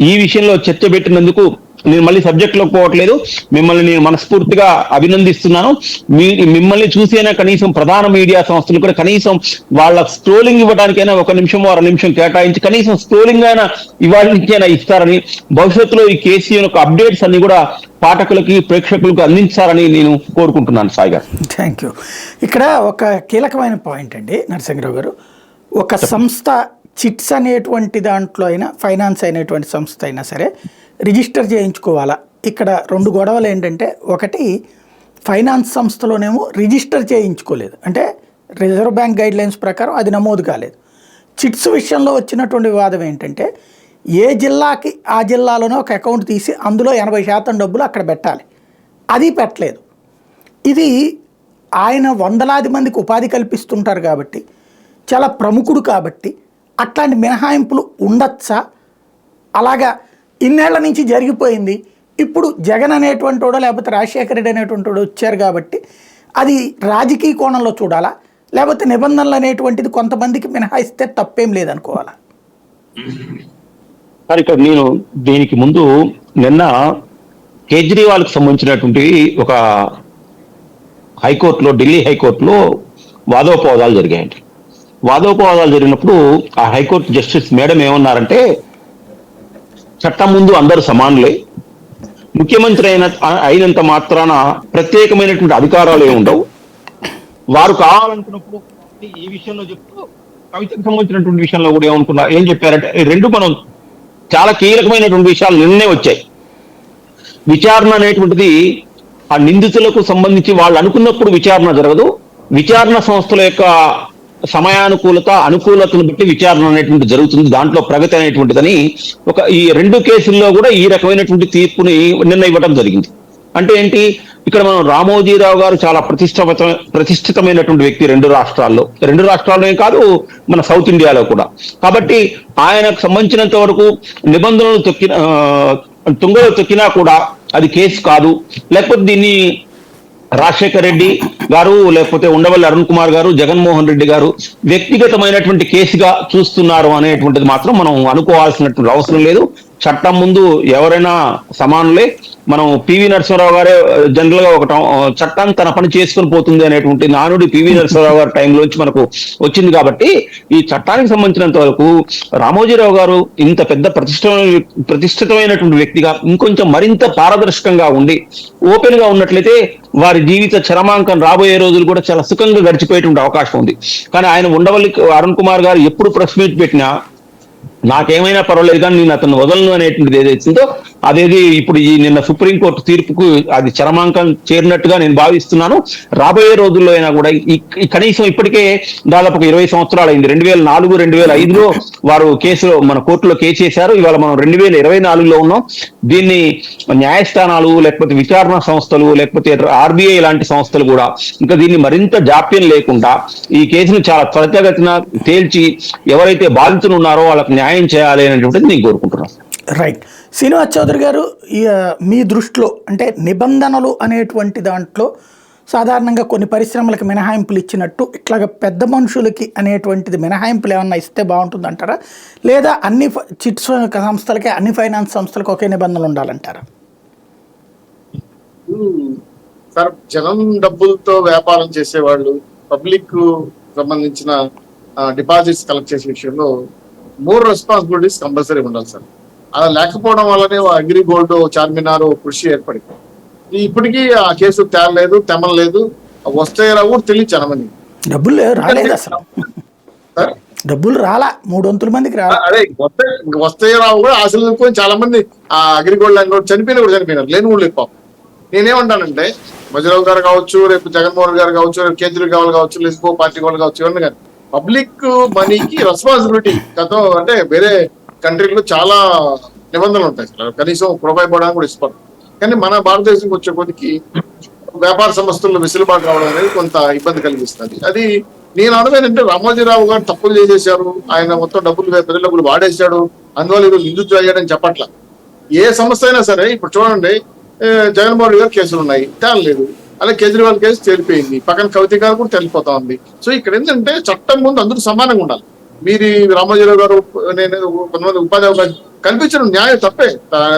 ఈ విషయంలో చర్చ పెట్టినందుకు నేను మళ్ళీ సబ్జెక్ట్ లోకి పోవట్లేదు, మిమ్మల్ని నేను మనస్ఫూర్తిగా అభినందిస్తున్నాను. మిమ్మల్ని చూసైనా కనీసం ప్రధాన మీడియా సంస్థలు కూడా కనీసం వాళ్ళ స్క్రోలింగ్ ఇవ్వడానికైనా 1 నిమిషం 2 నిమిషం కేటాయించి కనీసం స్క్రోలింగ్ అయినా ఇవాళకైనా ఇస్తారని, భవిష్యత్తులో ఈ కేసీ యొక్క అప్డేట్స్ అన్ని కూడా పాఠకులకి ప్రేక్షకులకు అందించాలని నేను కోరుకుంటున్నాను సాయి గారు. Thank you. ఇక్కడ ఒక కీలకమైన పాయింట్ అండి నరసింహరావు గారు. ఒక సంస్థ చిట్స్ అనేటువంటి దాంట్లో అయినా, ఫైనాన్స్ అయినటువంటి సంస్థ అయినా సరే రిజిస్టర్ చేయించుకోవాలా? ఇక్కడ 2 గొడవలు ఏంటంటే, ఒకటి ఫైనాన్స్ సంస్థలోనేమో రిజిస్టర్ చేయించుకోలేదు, అంటే రిజర్వ్ బ్యాంక్ గైడ్లైన్స్ ప్రకారం అది నమోదు కాలేదు. చిట్స్ విషయంలో వచ్చినటువంటి వివాదం ఏంటంటే, ఏ జిల్లాకి ఆ జిల్లాలోనే ఒక అకౌంట్ తీసి అందులో 80% డబ్బులు అక్కడ పెట్టాలి, అది పెట్టలేదు. ఇది ఆయన వందలాది మందికి ఉపాధి కల్పిస్తుంటారు కాబట్టి, చాలా ప్రముఖుడు కాబట్టి అట్లాంటి మినహాయింపులు ఉండొచ్చా? అలాగా ఇన్నేళ్ల నుంచి జరిగిపోయింది, ఇప్పుడు జగన్ అనేటువంటి వాడు లేకపోతే రాజశేఖర రెడ్డి అనేటువంటి వాడు వచ్చారు కాబట్టి అది రాజకీయ కోణంలో చూడాలా, లేకపోతే నిబంధనలు అనేటువంటిది కొంతమందికి మినహాయిస్తే తప్పేం లేదనుకోవాలా? కానీ ఇక్కడ నేను దీనికి ముందు నిన్న కేజ్రీవాల్కి సంబంధించినటువంటి ఒక హైకోర్టులో, ఢిల్లీ హైకోర్టులో వాదోపవాదాలు జరిగాయండి. వాదోపవాదాలు జరిగినప్పుడు ఆ హైకోర్టు జస్టిస్ మేడం ఏమన్నారంటే, చట్టం ముందు అందరూ సమానులే, ముఖ్యమంత్రి అయినంత మాత్రాన ప్రత్యేకమైనటువంటి అధికారాలు ఏమి ఉండవు, వారు కావాలనుకున్నప్పుడు ఈ విషయంలో చెప్తూ కవితకు సంబంధించినటువంటి విషయంలో కూడా ఏం చెప్పారంటే, 2 మనం చాలా కీలకమైనటువంటి విషయాలు నిన్నే వచ్చాయి. విచారణ అనేటువంటిది ఆ నిందితులకు సంబంధించి వాళ్ళు అనుకున్నప్పుడు విచారణ జరగదు, విచారణ సంస్థల యొక్క అనుకూలతను బట్టి విచారణ అనేటువంటి జరుగుతుంది, దాంట్లో ప్రగతి అనేటువంటిదని ఈ 2 కేసుల్లో కూడా ఈ రకమైనటువంటి తీర్పుని నిన్న ఇవ్వడం జరిగింది. అంటే ఏంటి, ఇక్కడ మనం రామోజీరావు గారు చాలా ప్రతిష్ఠితమైనటువంటి వ్యక్తి 2 రాష్ట్రాల్లోనే కాదు, మన సౌత్ ఇండియాలో కూడా. కాబట్టి ఆయనకు సంబంధించినంత వరకు నిబంధనలు తుంగలో తొక్కినా కూడా అది కేసు కాదు, లేకపోతే దీన్ని రాజశేఖర రెడ్డి గారు లేకపోతే ఉండవల్లి అరుణ్ కుమార్ గారు, జగన్మోహన్ రెడ్డి గారు వ్యక్తిగతమైనటువంటి కేసుగా చూస్తున్నారు అనేటువంటిది మాత్రం మనం అనుకోవాల్సినటువంటి అవసరం లేదు. చట్టం ముందు ఎవరైనా సమానులే. మనం పివి నరసింహారావు గారే జనరల్ గా ఒక చట్టం తన పని చేసుకుని పోతుంది అనేటువంటి నానుడి పివి నరసింహారావు గారి టైంలోంచి మనకు వచ్చింది. కాబట్టి ఈ చట్టానికి సంబంధించినంత వరకు రామోజీరావు గారు ఇంత పెద్ద ప్రతిష్ఠితమైనటువంటి వ్యక్తిగా ఇంకొంచెం మరింత పారదర్శకంగా ఉండి ఓపెన్ గా ఉన్నట్లయితే వారి జీవిత చరమాంకం రాబోయే రోజులు కూడా చాలా సుఖంగా గడిచిపోయేటువంటి అవకాశం ఉంది. కానీ ఆయన ఉండవల్లి అరుణ్ కుమార్ గారు ఎప్పుడు ప్రెస్ మీట్ పెట్టినా నాకేమైనా పర్వాలేదు కానీ నేను అతను వదలను అనేటువంటిది ఏదైతుందో అదేది ఇప్పుడు ఈ నిన్న సుప్రీంకోర్టు తీర్పుకు అది చరమాంకం చేరినట్టుగా నేను భావిస్తున్నాను. రాబోయే రోజుల్లో అయినా కూడా కనీసం ఇప్పటికే దాదాపు 20 సంవత్సరాలు అయింది. 2004, 2005లో వారు కేసులో మన కోర్టులో కేసు చేశారు. ఇవాళ మనం 2024లో ఉన్నాం. దీన్ని న్యాయస్థానాలు లేకపోతే విచారణ సంస్థలు లేకపోతే ఆర్బీఐ లాంటి సంస్థలు కూడా ఇంకా దీన్ని మరింత జాప్యం లేకుండా ఈ కేసును చాలా త్వరితగతిన తేల్చి ఎవరైతే బాధితులు ఉన్నారో వాళ్ళకి న్యాయం చేయాలి అనేటువంటిది నేను కోరుకుంటున్నాను. రైట్. శ్రీనివాస్ చౌదరి గారు, మీ దృష్టిలో అంటే నిబంధనలు అనేటువంటి దాంట్లో సాధారణంగా కొన్ని పరిశ్రమలకు మినహాయింపులు ఇచ్చినట్టు ఇట్లాగ పెద్ద మనుషులకి అనేటువంటిది మినహాయింపులు ఏమన్నా ఇస్తే బాగుంటుంది అంటారా, లేదా అన్ని చిట్ సంస్థలకి అన్ని ఫైనాన్స్ సంస్థలకు ఒకే నిబంధనలు ఉండాలంటారా? సార్, జనం డబ్బులతో వ్యాపారం చేసేవాళ్ళు, పబ్లిక్ సంబంధించిన డిపాజిట్స్ కలెక్ట్ చేసే విషయంలో 3 రెస్పాన్సిబిలిటీస్ కంపల్సరీ ఉండాలి సార్. అలా లేకపోవడం వల్లనే అగ్రి గోల్డ్, చార్మినార్ కృషి ఏర్పడింది. ఇప్పటికీ ఆ కేసు తేలలేదు, తెమలేదు, వస్తాయి రావు తెలియదు చాలా మంది. డబ్బులు రాలేదు, అసలు డబ్బులు రాలా, 300 మందికి రాలా. అదే వస్తాయి రావు కూడా ఆశలు చాలా మంది ఆ అగ్రిగోల్డ్ అని చనిపోయినా కూడా చనిపోయినారు, లేని కూడా ఎక్కువ. నేనేమంటానంటే వజ్రరావు గారు కావచ్చు, రేపు జగన్మోహన్ గారు కావచ్చు, రేపు కేజ్రీవాల్ కావచ్చు, లేకపోతే పార్టీ వాళ్ళు కావచ్చు, ఎవరిని కానీ పబ్లిక్ మనీకి రెస్పాన్సిబిలిటీ గతం అంటే వేరే కంట్రీలో చాలా నిబంధనలు ఉంటాయి. కనీసం రూపాయి పోవడానికి కూడా ఇష్టపడదు. కానీ మన భారతదేశంకి వచ్చే కొద్దికి వ్యాపార సంస్థల్లో వెసులుబాటు రావడం అనేది కొంత ఇబ్బంది కలిగిస్తుంది. అది నేను అనువేనంటే రామోజీరావు గారు తప్పులు చేసేశారు, ఆయన మొత్తం పెద్ద డబ్బులు వాడేశాడు, అందువల్ల ఈరోజు హిందుత్వ అయ్యాడని చెప్పట్ల. ఏ సమస్య అయినా సరే ఇప్పుడు చూడండి, జగన్మోహన్ రెడ్డి గారు కేసులు ఉన్నాయి, తేలలేదు. అలాగే కేజ్రీవాల్ కేసు తేలిపోయింది, పక్కన కవిత గారు కూడా తెలిపోతా ఉంది. సో ఇక్కడ ఏంటంటే చట్టం ముందు అందరూ సమానంగా ఉండాలి. మీరు రామోజీరావు గారు నేను కొంతమంది ఉపాధి అవకాశం కల్పించడం న్యాయం తప్పే,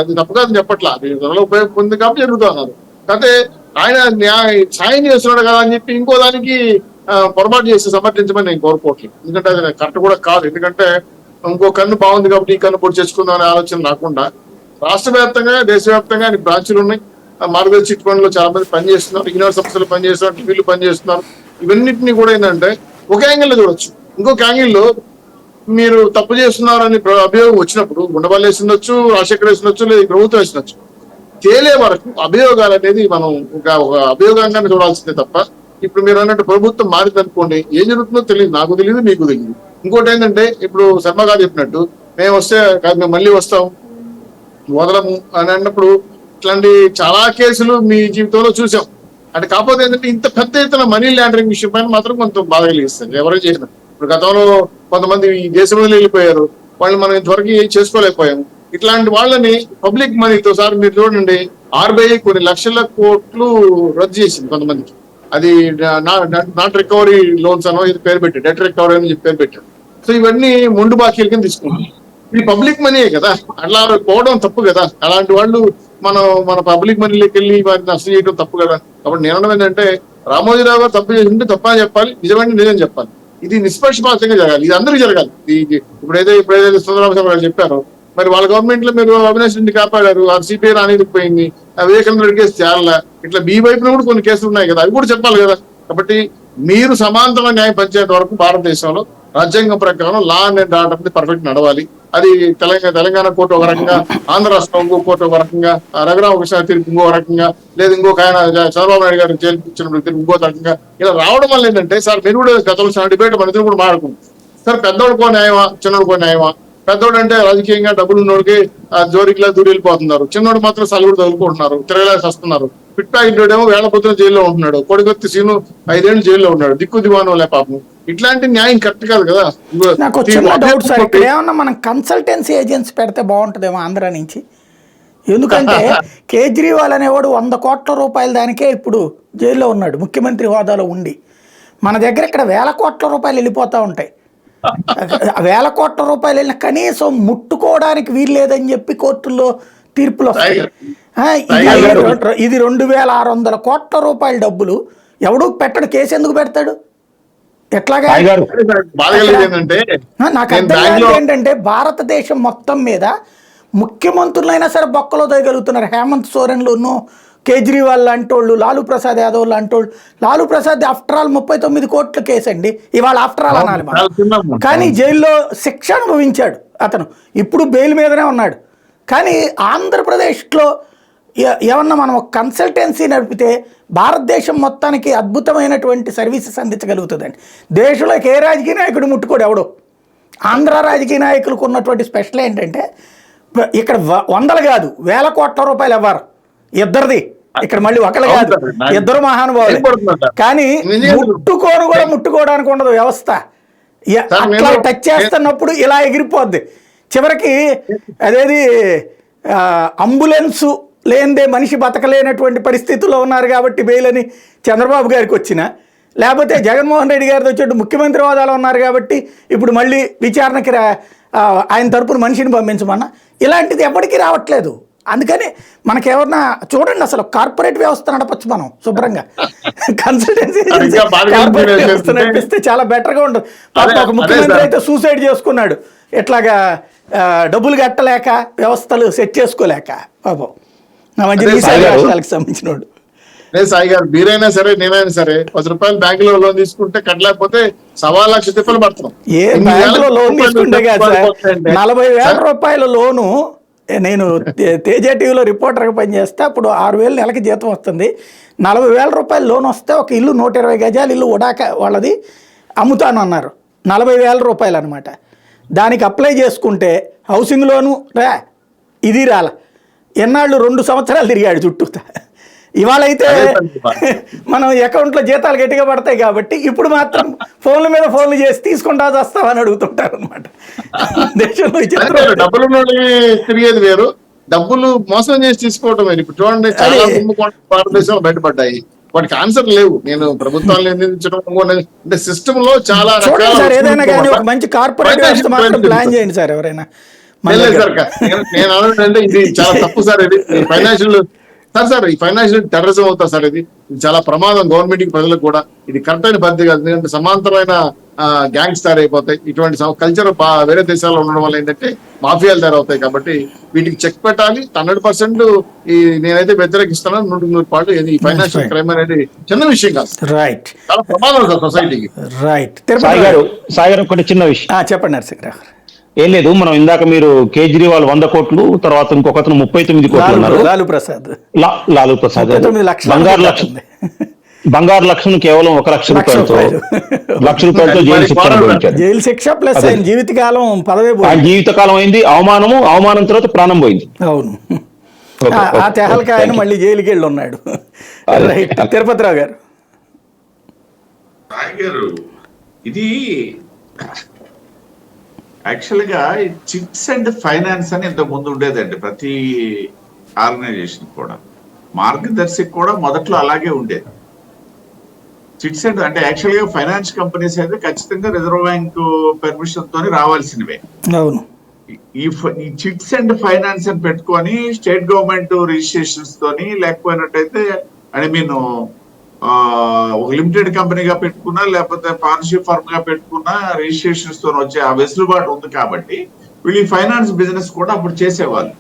అది తప్పు కాదని చెప్పట్లా, త్వరలో ఉపయోగం ఉంది కాబట్టి జరుగుతున్నారు. కాకపోతే ఆయన సాయం చేస్తున్నాడు కదా అని చెప్పి ఇంకో దానికి పొరపాటు చేసి సమర్థించమని నేను కోరుకోవట్లేదు. ఎందుకంటే అది కరెక్ట్ కూడా కాదు. ఎందుకంటే ఇంకో కన్ను బాగుంది కాబట్టి ఈ కన్ను పొడి చేసుకుందాం అనే ఆలోచన రాకుండా రాష్ట్ర వ్యాప్తంగా దేశవ్యాప్తంగా బ్రాంచులు ఉన్నాయి. మార్గదర్శి చిట్ ఫండ్ లో చాలా మంది పనిచేస్తున్నారు, ఈనాడు సంస్థలు పనిచేస్తున్నారు, వీళ్ళు పనిచేస్తున్నారు. ఇవన్నిటిని కూడా ఏంటంటే ఒక యాంగిల్లో చూడొచ్చు. ఇంకొక యాంగిల్లో మీరు తప్పు చేస్తున్నారని అభియోగం వచ్చినప్పుడు గుండెబల్ వేసిండొచ్చు, రాజశేఖర్ వేసిండొచ్చు, లేదా ప్రభుత్వం వేసిండొచ్చు. తేలే వరకు అభియోగాలు అనేది మనం ఒక అభియోగంగానే చూడాల్సిందే తప్ప ఇప్పుడు మీరు అన్నట్టు ప్రభుత్వం మారిందనుకోండి ఏం జరుగుతుందో తెలియదు, నాకు తెలియదు, మీకు తెలియదు. ఇంకోటి ఏంటంటే ఇప్పుడు శర్మ గారు చెప్పినట్టు మేము వస్తే మేము మళ్ళీ వస్తాం వదలము అని అన్నప్పుడు ఇట్లాంటి చాలా కేసులు మీ జీవితంలో చూసాం. అంటే కాకపోతే ఏంటంటే ఇంత పెద్ద ఎత్తున మనీ లాండరింగ్ విషయం పైన మాత్రం కొంత బాధ కలిగిస్తుంది ఎవరైనా చేసిన. ఇప్పుడు గతంలో కొంతమంది ఈ దేశంలో వెళ్ళిపోయారు, వాళ్ళు మనం ఇంతవరకు చేసుకోలేకపోయాము. ఇట్లాంటి వాళ్ళని పబ్లిక్ మనీతో సార్ మీరు చూడండి, RBI కొన్ని లక్షల కోట్లు రద్దు చేసింది కొంతమందికి. అది నాట్ రికవరీ లోన్స్ అనో ఇది పేరు పెట్టారు, డెట్ రికవరీ అని చెప్పి పేరు పెట్టారు. సో ఇవన్నీ మొండు బాకీల కింద తీసుకుంటాం. ఇది పబ్లిక్ మనీయే కదా, అట్లా పోవడం తప్పు కదా. అలాంటి వాళ్ళు మన పబ్లిక్ మనీలోకి వెళ్ళి వారిని నష్టం చేయడం తప్పు కదా. కాబట్టి నేను ఏంటంటే రామోజీరావు గారు తప్పు చేసి ఉంటే తప్ప అని చెప్పాలి, నిజమంటే నిజం చెప్పాలి. ఇది నిష్పక్షపాతంగా జరగాలి, ఇది అందరికీ జరగాలి. ఇప్పుడైతే సుందరరామస్వామి గారు చెప్పారో మరి వాళ్ళ గవర్నమెంట్ లో మీరు అవినాష్ రెడ్డి కాపాడారు, ఆ CBI రానిపోయింది, వివేకానంద రెడ్డి కేసు చేయాల, ఇట్లా మీ వైపున కూడా కొన్ని కేసులు ఉన్నాయి కదా, అవి కూడా చెప్పాలి కదా. కాబట్టి మీరు సమాంతర న్యాయం పంచేంత వరకు భారతదేశంలో రాజ్యాంగం ప్రకారం లా అండ్ ఆర్డర్ పర్ఫెక్ట్ నడవాలి. అది తెలంగాణ కోర్టు ఒక రకంగా, ఆంధ్ర రాష్ట్రం ఇంకో కోర్టు ఒక రకంగా, రఘురామకృష్ణ తీర్పు ఇంకో రకంగా, లేదా ఇంకొక ఆయన చంద్రబాబు నాయుడు గారు జైలు ఇచ్చిన తీర్పు ఇంకో రకంగా, ఇలా రావడం వల్ల ఏంటంటే సార్ మీరు కూడా గతంలో డిబేట్ మన ఇద్దరు కూడా మాట్లాడుకుంటాం. సార్ పెద్దోడుకో న్యాయమా, చిన్నోడుకో న్యాయమా? పెద్దోడు అంటే రాజకీయంగా డబ్బులు ఉన్నోడికి జోరికిలా దూరి వెళ్ళిపోతున్నారు, చిన్నోడు మాత్రం సలుగుడు తగులుకుంటున్నారు, తిరగలేసి వస్తున్నారు. పిట్ ప్యాకెట్ ఏమో వేళ పొద్దున జైల్లో ఉంటున్నాడు, కొడుకొత్తి సీను 5 ఏళ్ళు జైల్లో ఉన్నాడు, దిక్కు దివాను లే పాపం. ఇట్లాంటి న్యాయం కరెక్ట్ కాదు కదా. నాకు చిన్న డౌట్ సార్, ఇక్కడ ఏమన్నా మనం కన్సల్టెన్సీ ఏజెన్సీ పెడితే బాగుంటుందేమో ఆంధ్ర నుంచి. ఎందుకంటే కేజ్రీవాల్ అనేవాడు 100 కోట్ల రూపాయల దానికే ఇప్పుడు జైల్లో ఉన్నాడు, ముఖ్యమంత్రి హోదాలో ఉండి. మన దగ్గర ఇక్కడ 1000 కోట్ల రూపాయలు వెళ్ళిపోతూ ఉంటాయి. 1000 కోట్ల రూపాయలు వెళ్ళిన కనీసం ముట్టుకోవడానికి వీలు లేదని చెప్పి కోర్టుల్లో తీర్పులు వస్తాయి. ఇది 2600 కోట్ల రూపాయల డబ్బులు ఎవడు పెట్టడు, కేసు ఎందుకు పెడతాడు? ఎట్లాగా? నాకు అర్థం ఏంటంటే భారతదేశం మొత్తం మీద ముఖ్యమంత్రులైనా సరే బొక్కలో దిగలుగుతున్నారు. హేమంత్ సోరెన్లోనూ, కేజ్రీవాల్ లాంటి వాళ్ళు, లాలూ ప్రసాద్ యాదవ్ లాంటి వాళ్ళు. లాలూ ప్రసాద్ ఆఫ్టర్ ఆల్ 39 కోట్ల కేసు అండి, ఇవాళ ఆఫ్టర్ ఆల్ అనాలి మనం. కానీ జైల్లో శిక్ష అనుభవించాడు అతను, ఇప్పుడు బెయిల్ మీదనే ఉన్నాడు. కానీ ఆంధ్రప్రదేశ్లో ఏమన్నా మనం కన్సల్టెన్సీ నడిపితే భారతదేశం మొత్తానికి అద్భుతమైనటువంటి సర్వీసెస్ అందించగలుగుతుందండి. దేశంలోకి ఏ రాజకీయ నాయకుడు ముట్టుకోడు ఎవడో. ఆంధ్ర రాజకీయ నాయకులకు ఉన్నటువంటి స్పెషల్ ఏంటంటే ఇక్కడ 100 కాదు 1000 కోట్ల రూపాయలు ఇవ్వరు ఇద్దరిది. ఇక్కడ మళ్ళీ ఒకరు కాదు, ఇద్దరు మహానుభావులు. కానీ ముట్టుకోను కూడా ముట్టుకోవడానికి ఉండదు వ్యవస్థ. అట్లా టచ్ చేస్తున్నప్పుడు ఇలా ఎగిరిపోద్ది. చివరికి అదేది అంబులెన్సు లేనిదే మనిషి బతకలేనటువంటి పరిస్థితుల్లో ఉన్నారు కాబట్టి బెయిల్ అని చంద్రబాబు గారికి వచ్చిన, లేకపోతే జగన్మోహన్ రెడ్డి గారితో వచ్చేట్టు ముఖ్యమంత్రి హోదాలో ఉన్నారు కాబట్టి ఇప్పుడు మళ్ళీ విచారణకి ఆయన తరపున మనిషిని పంపించమన్నా, ఇలాంటిది ఎప్పటికీ రావట్లేదు. అందుకని మనకెవరన్నా చూడండి, అసలు కార్పొరేట్ వ్యవస్థ నడపచ్చు మనం శుభ్రంగా. కన్సల్టెన్సీ వ్యవస్థ నడిపిస్తే చాలా బెటర్గా ఉంటుంది. ఒక ముఖ్యమంత్రి అయితే సూసైడ్ చేసుకున్నాడు ఎట్లాగా, డబ్బులు కట్టలేక, వ్యవస్థలు సెట్ చేసుకోలేక పాపం. రాష్ట్రాలకు సంబంధించిన వాడు. సాయి గారు మీరైనా సరే నేనైనా సరే 10 రూపాయలు బ్యాంకులో లోన్ తీసుకుంటే కట్టలేకపోతే 1,00,000 తిప్పలు పడుతున్నాం. ఏ బ్యాంకులో లోన్ తీసుకుంటే కాదు సార్, 40,000 రూపాయల లోను. నేను తేజ టీవీలో రిపోర్టర్గా పనిచేస్తే అప్పుడు 6,000 నెలకి జీతం వస్తుంది. 40,000 రూపాయల లోన్ వస్తే ఒక ఇల్లు 120 గజాలు ఇల్లు ఉడాక వాళ్ళది అమ్ముతాను అన్నారు. 40,000 రూపాయలు అనమాట. దానికి అప్లై చేసుకుంటే హౌసింగ్ లోను ఇది రాల. ఎన్నాళ్ళు 2 సంవత్సరాలు తిరిగాడు చుట్టూ. ఇవాళ అయితే అదే పని. మనం అకౌంట్లో జీతాలు గట్టిగా పడతాయి కాబట్టి ఇప్పుడు మాత్రం ఫోన్ల మీద ఫోన్లు చేసి తీసుకుంటా వస్తావని అడుగుతుంటారు అనమాట. దేశంలో ఈ చిత్రం అదే డబ్బులు ఉన్నోళ్ళకి తిరిగేది వేరు, డబ్బులు మోసం చేసి తీసుకోవటం వేరు. ఇప్పుడు చూడండి చాలా కుంభకోణాలు భారతదేశంలో బయటపడ్డాయి, వాటికి ఆన్సర్ లేవు. నేను ప్రభుత్వాన్ని నిందించడం అంటే సిస్టమ్ లో చాలా చూడండి సార్, ఏదైనా కానీ ఒక రకాల మంచి కార్పొరేట్ వ్యవస్థ మాత్రం ప్లాన్ చేయండి సార్ ఎవరైనా. లేదు సార్, నేను అంటే ఇది చాలా తప్పు సార్. ఇది ఫైనాన్షియల్ సార్ ఈ ఫైనాన్షియల్ టెర్రరిజం అవుతుంది సార్. ఇది చాలా ప్రమాదం గవర్నమెంట్ కి, ప్రజలకు కూడా. ఇది కరెక్ట్ అయిన పద్ధతి కాదు. ఎందుకంటే సమాంతరమైన గ్యాంగ్స్ తయారైపోతాయి. ఇటువంటి కల్చర్ వేరే దేశాల్లో ఉండడం వల్ల ఏంటంటే మాఫియాలు తయారవుతాయి. కాబట్టి వీటికి చెక్ పెట్టాలి. 100% ఈ నేనైతే వ్యతిరేకిస్తున్నాను 100% ఈ ఫైనాన్షియల్ క్రైమ్ అనేది చిన్న విషయం కాదు, రైట్ చాలా ప్రమాదం సార్ సొసైటీకి. రైట్. సాయి గారు ఒకటి చిన్న విషయం చెప్పండి నరసింహరావు గారు. ఏం లేదు, మనం ఇందాక మీరు కేజ్రీవాల్ 100 కోట్లు, తర్వాత ఇంకొకతను 39 కోట్లు ఉన్నారు, లాలూ ప్రసాద్. లాలూ ప్రసాద్ 39 లక్షలు బంగారు లక్ష్యం కేవలం 1 లక్ష రూపాయలతో జైలు శిక్ష అనుభవించారు. జైలు శిక్ష ప్లస్ ఆయన జీవితకాలం పదవే ఆయన జీవితకాలం అయింది, అవమానం తర్వాత ప్రాణం పోయింది. అవును, ఆ తెహల్కి ఆయన మళ్ళీ జైలుకి వెళ్ళి ఉన్నాడు. రైట్. తిరుపతిరావు గారు. సాయి గారు, ఇది యాక్చువల్గా చిట్స్ అండ్ ఫైనాన్స్ అని ఇంతకు ముందు ఉండేదండి ప్రతి ఆర్గనైజేషన్ కూడా. మార్గదర్శి కూడా మొదట్లో అలాగే ఉండేది. చిట్స్ అండ్ అంటే యాక్చువల్గా ఫైనాన్స్ కంపెనీస్ అయితే ఖచ్చితంగా రిజర్వ్ బ్యాంక్ పర్మిషన్ తోని రావాల్సినవే. అవును. ఈ చిట్స్ అండ్ ఫైనాన్స్ అని పెట్టుకొని స్టేట్ గవర్నమెంట్ రిజిస్ట్రేషన్స్ తోని, లేకపోయినట్టయితే ఐ మీన్ ఒక లిమిటెడ్ కంపెనీగా పెట్టుకున్నా, లేకపోతే పార్ట్నర్షిప్ ఫర్మ్ గా పెట్టుకున్నా రిజిస్ట్రేషన్స్ తో వచ్చే ఆ వెసులుబాటు ఉంది. కాబట్టి వీళ్ళు ఫైనాన్స్ బిజినెస్ కూడా అప్పుడు చేసేవాళ్ళు.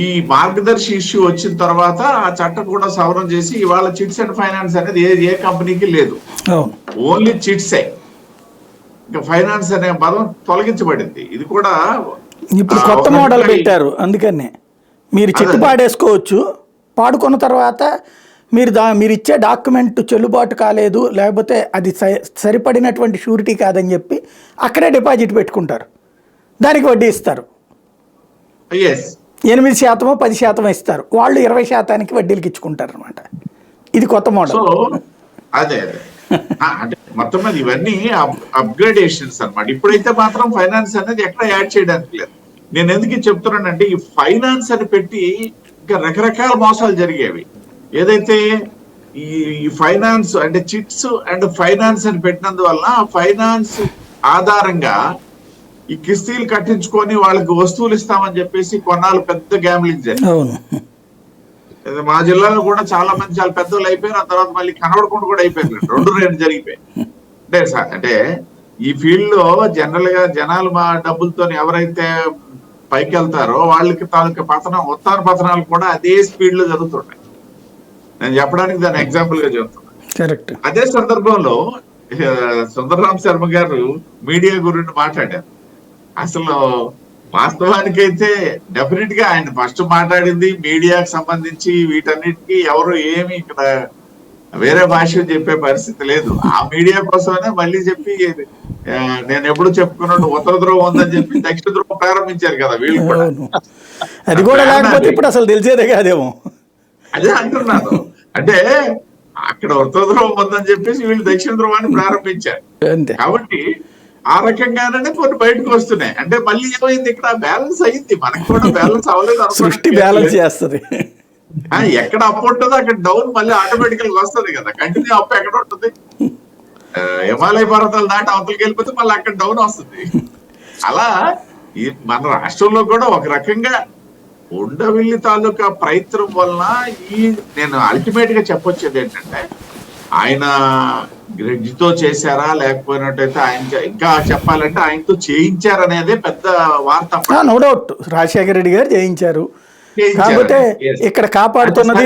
ఈ మార్గదర్శి ఇష్యూ వచ్చిన తర్వాత ఆ చట్టం కూడా సవరణ చేసి ఇవాళ చిట్స్ అండ్ ఫైనాన్స్ అనేది ఏ కంపెనీకి లేదు, ఓన్లీ చిట్సే. ఇంకా ఫైనాన్స్ అనే పదం తొలగించబడింది. ఇది కూడా ఇప్పుడు కొత్త మోడల్ పెట్టారు. అందుకనే మీరు చిట్టు పాడేసుకోవచ్చు, పాడుకున్న తర్వాత మీరు ఇచ్చే డాక్యుమెంట్ చెల్లుబాటు కాలేదు, లేకపోతే అది సరిపడినటువంటి షూరిటీ కాదని చెప్పి అక్కడే డిపాజిట్ పెట్టుకుంటారు, దానికి వడ్డీ ఇస్తారు. 8%, 10% ఇస్తారు, వాళ్ళు 20% వడ్డీలకి ఇచ్చుకుంటారు అనమాట. ఇది కొత్త మోడల్. అదే అంటే మొత్తం మీద ఇవన్నీ అప్గ్రేడేషన్స్ అన్నమాట. ఇప్పుడైతే మాత్రం ఫైనాన్స్ అనేది ఎక్కడ యాడ్ చేయడానికి లేదు. నేను ఎందుకు చెప్తున్నానంటే ఈ ఫైనాన్స్ అని పెట్టి ఇంకా రకరకాల మోసాలు జరిగేవి. ఏదైతే ఈ ఫైనాన్స్ అంటే చిట్స్ అండ్ ఫైనాన్స్ అని పెట్టినందువల్ల ఫైనాన్స్ ఆధారంగా ఈ కిస్తీలు కట్టించుకొని వాళ్ళకి వస్తువులు ఇస్తామని చెప్పేసి కొన్నాళ్ళు పెద్ద గ్యాంబ్లింగ్ జరిగింది. మా జిల్లాలో కూడా చాలా మంది చాలా పెద్దోళ్ళు అయిపోయారు. ఆ తర్వాత మళ్ళీ కనబడకుండా కూడా అయిపోయారు. 2 జరిగిపోయాయి. అంటే ఈ ఫీల్డ్ లో జనరల్ గా జనాలు మా డబ్బులతో ఎవరైతే పైకి వెళ్తారో వాళ్ళకి తాలూకా ఉత్తాన పతనాలు కూడా అదే స్పీడ్ లో జరుగుతుంటాయి. నేను చెప్పడానికి దాని ఎగ్జాంపుల్ గా చెప్తున్నాను. అదే సందర్భంలో సుందరరాం శర్మ గారు మీడియా గురించి మాట్లాడారు. అసలు వాస్తవానికైతే డెఫినెట్ గా ఆయన ఫస్ట్ మాట్లాడింది మీడియాకి సంబంధించి వీటన్నిటికీ ఎవరు ఏమి ఇక్కడ వేరే భాష చెప్పే పరిస్థితి లేదు. ఆ మీడియా కోసమే మళ్ళీ చెప్పి నేను ఎప్పుడు చెప్పుకున్నాడు ఉత్తర ధ్రువం ఉందని చెప్పి దక్షిణ ధ్రువం ప్రారంభించారు కదా వీళ్ళు కూడా. అది కూడా లేకపోతే ఇప్పుడు అసలు తెలిసేదే కాదేమో. అదే అంటున్నాను. అంటే అక్కడ ఉత్తర ధ్రువం ఉందని చెప్పేసి వీళ్ళు దక్షిణ ధ్రువాన్ని ప్రారంభించారు. కాబట్టి ఆ రకంగానే కొన్ని బయటకు వస్తున్నాయి. అంటే మళ్ళీ ఏమైంది, ఇక్కడ బ్యాలెన్స్ అయింది. మనకు కూడా బ్యాలెన్స్ అవ్వలేదు, సృష్టి బ్యాలెన్స్ చేస్తుంది. ఎక్కడ అప్పు ఉంటుందో అక్కడ డౌన్ మళ్ళీ ఆటోమేటికల్ గా వస్తుంది కదా. కంటిన్యూ అప్పు ఎక్కడ ఉంటుంది, హిమాలయ పర్వతాలు దాటి అవతలకి వెళ్ళిపోతే మళ్ళీ అక్కడ డౌన్ వస్తుంది. అలా ఈ మన రాష్ట్రంలో కూడా ఒక రకంగా ఉండవిల్లి తాలూకా ప్రయత్నం వలన నేను అల్టిమేట్ గా చెప్పొచ్చేది ఏంటంటే ఆయన గ్రెడ్జితో చేశారా లేకపోయినట్టయితే ఆయన ఇంకా చెప్పాలంటే ఆయనతో చేయించారనేదే పెద్ద వార్త. నో డౌట్ రాజశేఖర రెడ్డి గారు చేయించారు. కాకపోతే ఇక్కడ కాపాడుతున్నది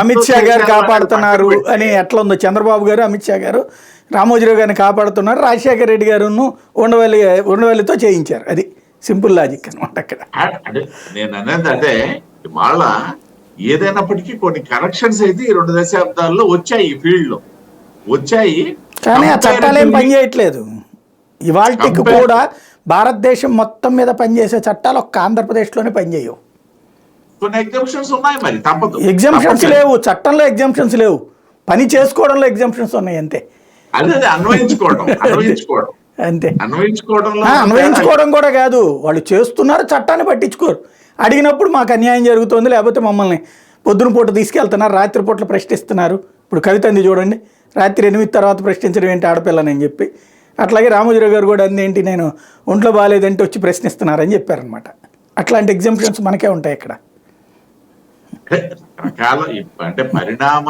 అమిత్ షా గారు కాపాడుతున్నారు అని ఎట్లా ఉందో, చంద్రబాబు గారు అమిత్ షా గారు రామోజీరావు గారిని కాపాడుతున్నారు, రాజశేఖర రెడ్డి గారు ఉండవల్లితో చేయించారు. అది సింపుల్ లాజిక్ అనమాట అక్కడ. నేను అనేది అదే, వాళ్ళ ఏదైనప్పటికీ కొన్ని కరెక్షన్స్ అయితే ఈ 2 దశాబ్దాల్లో వచ్చాయి, ఈ ఫీల్డ్ లో వచ్చాయి. కానీ ఆ చట్టాలు ఏం పనిచేయట్లేదు. ఇవాళకి కూడా భారతదేశం మొత్తం మీద పనిచేసే చట్టాలు ఒక్క ఆంధ్రప్రదేశ్లోనే పనిచేయవు. కొన్ని ఎగ్జామ్షన్స్ ఉన్నాయి, మరి తప్పదు. ఎగ్జామ్షన్స్ లేవు, చట్టంలో ఎగ్జామ్షన్స్ లేవు, పని చేసుకోవడంలో ఎగ్జామ్షన్స్ ఉన్నాయి అంతే. అదే అన్వయించుకోవడం అంతే. అన్వయించుకోవడంలో అన్వయించుకోవడం కూడా కాదు, వాళ్ళు చేస్తున్నారు, చట్టాన్ని పట్టించుకోరు. అడిగినప్పుడు మాకు అన్యాయం జరుగుతుంది, లేకపోతే మమ్మల్ని పొద్దున పూట తీసుకెళ్తున్నారు, రాత్రి పూటలు ప్రశ్నిస్తున్నారు. ఇప్పుడు కవిత అంది చూడండి, రాత్రి 8 తర్వాత ప్రశ్నించడం ఏంటి ఆడపిల్లని చెప్పి. అట్లాగే రామోజీరావు గారు కూడా అందేంటి, నేను ఒంట్లో బాగాలేదంటే వచ్చి ప్రశ్నిస్తున్నారని చెప్పారనమాట. అట్లాంటి ఎగ్జామ్షన్స్ మనకే ఉంటాయి ఇక్కడ. రకరకాల అంటే పరిణామ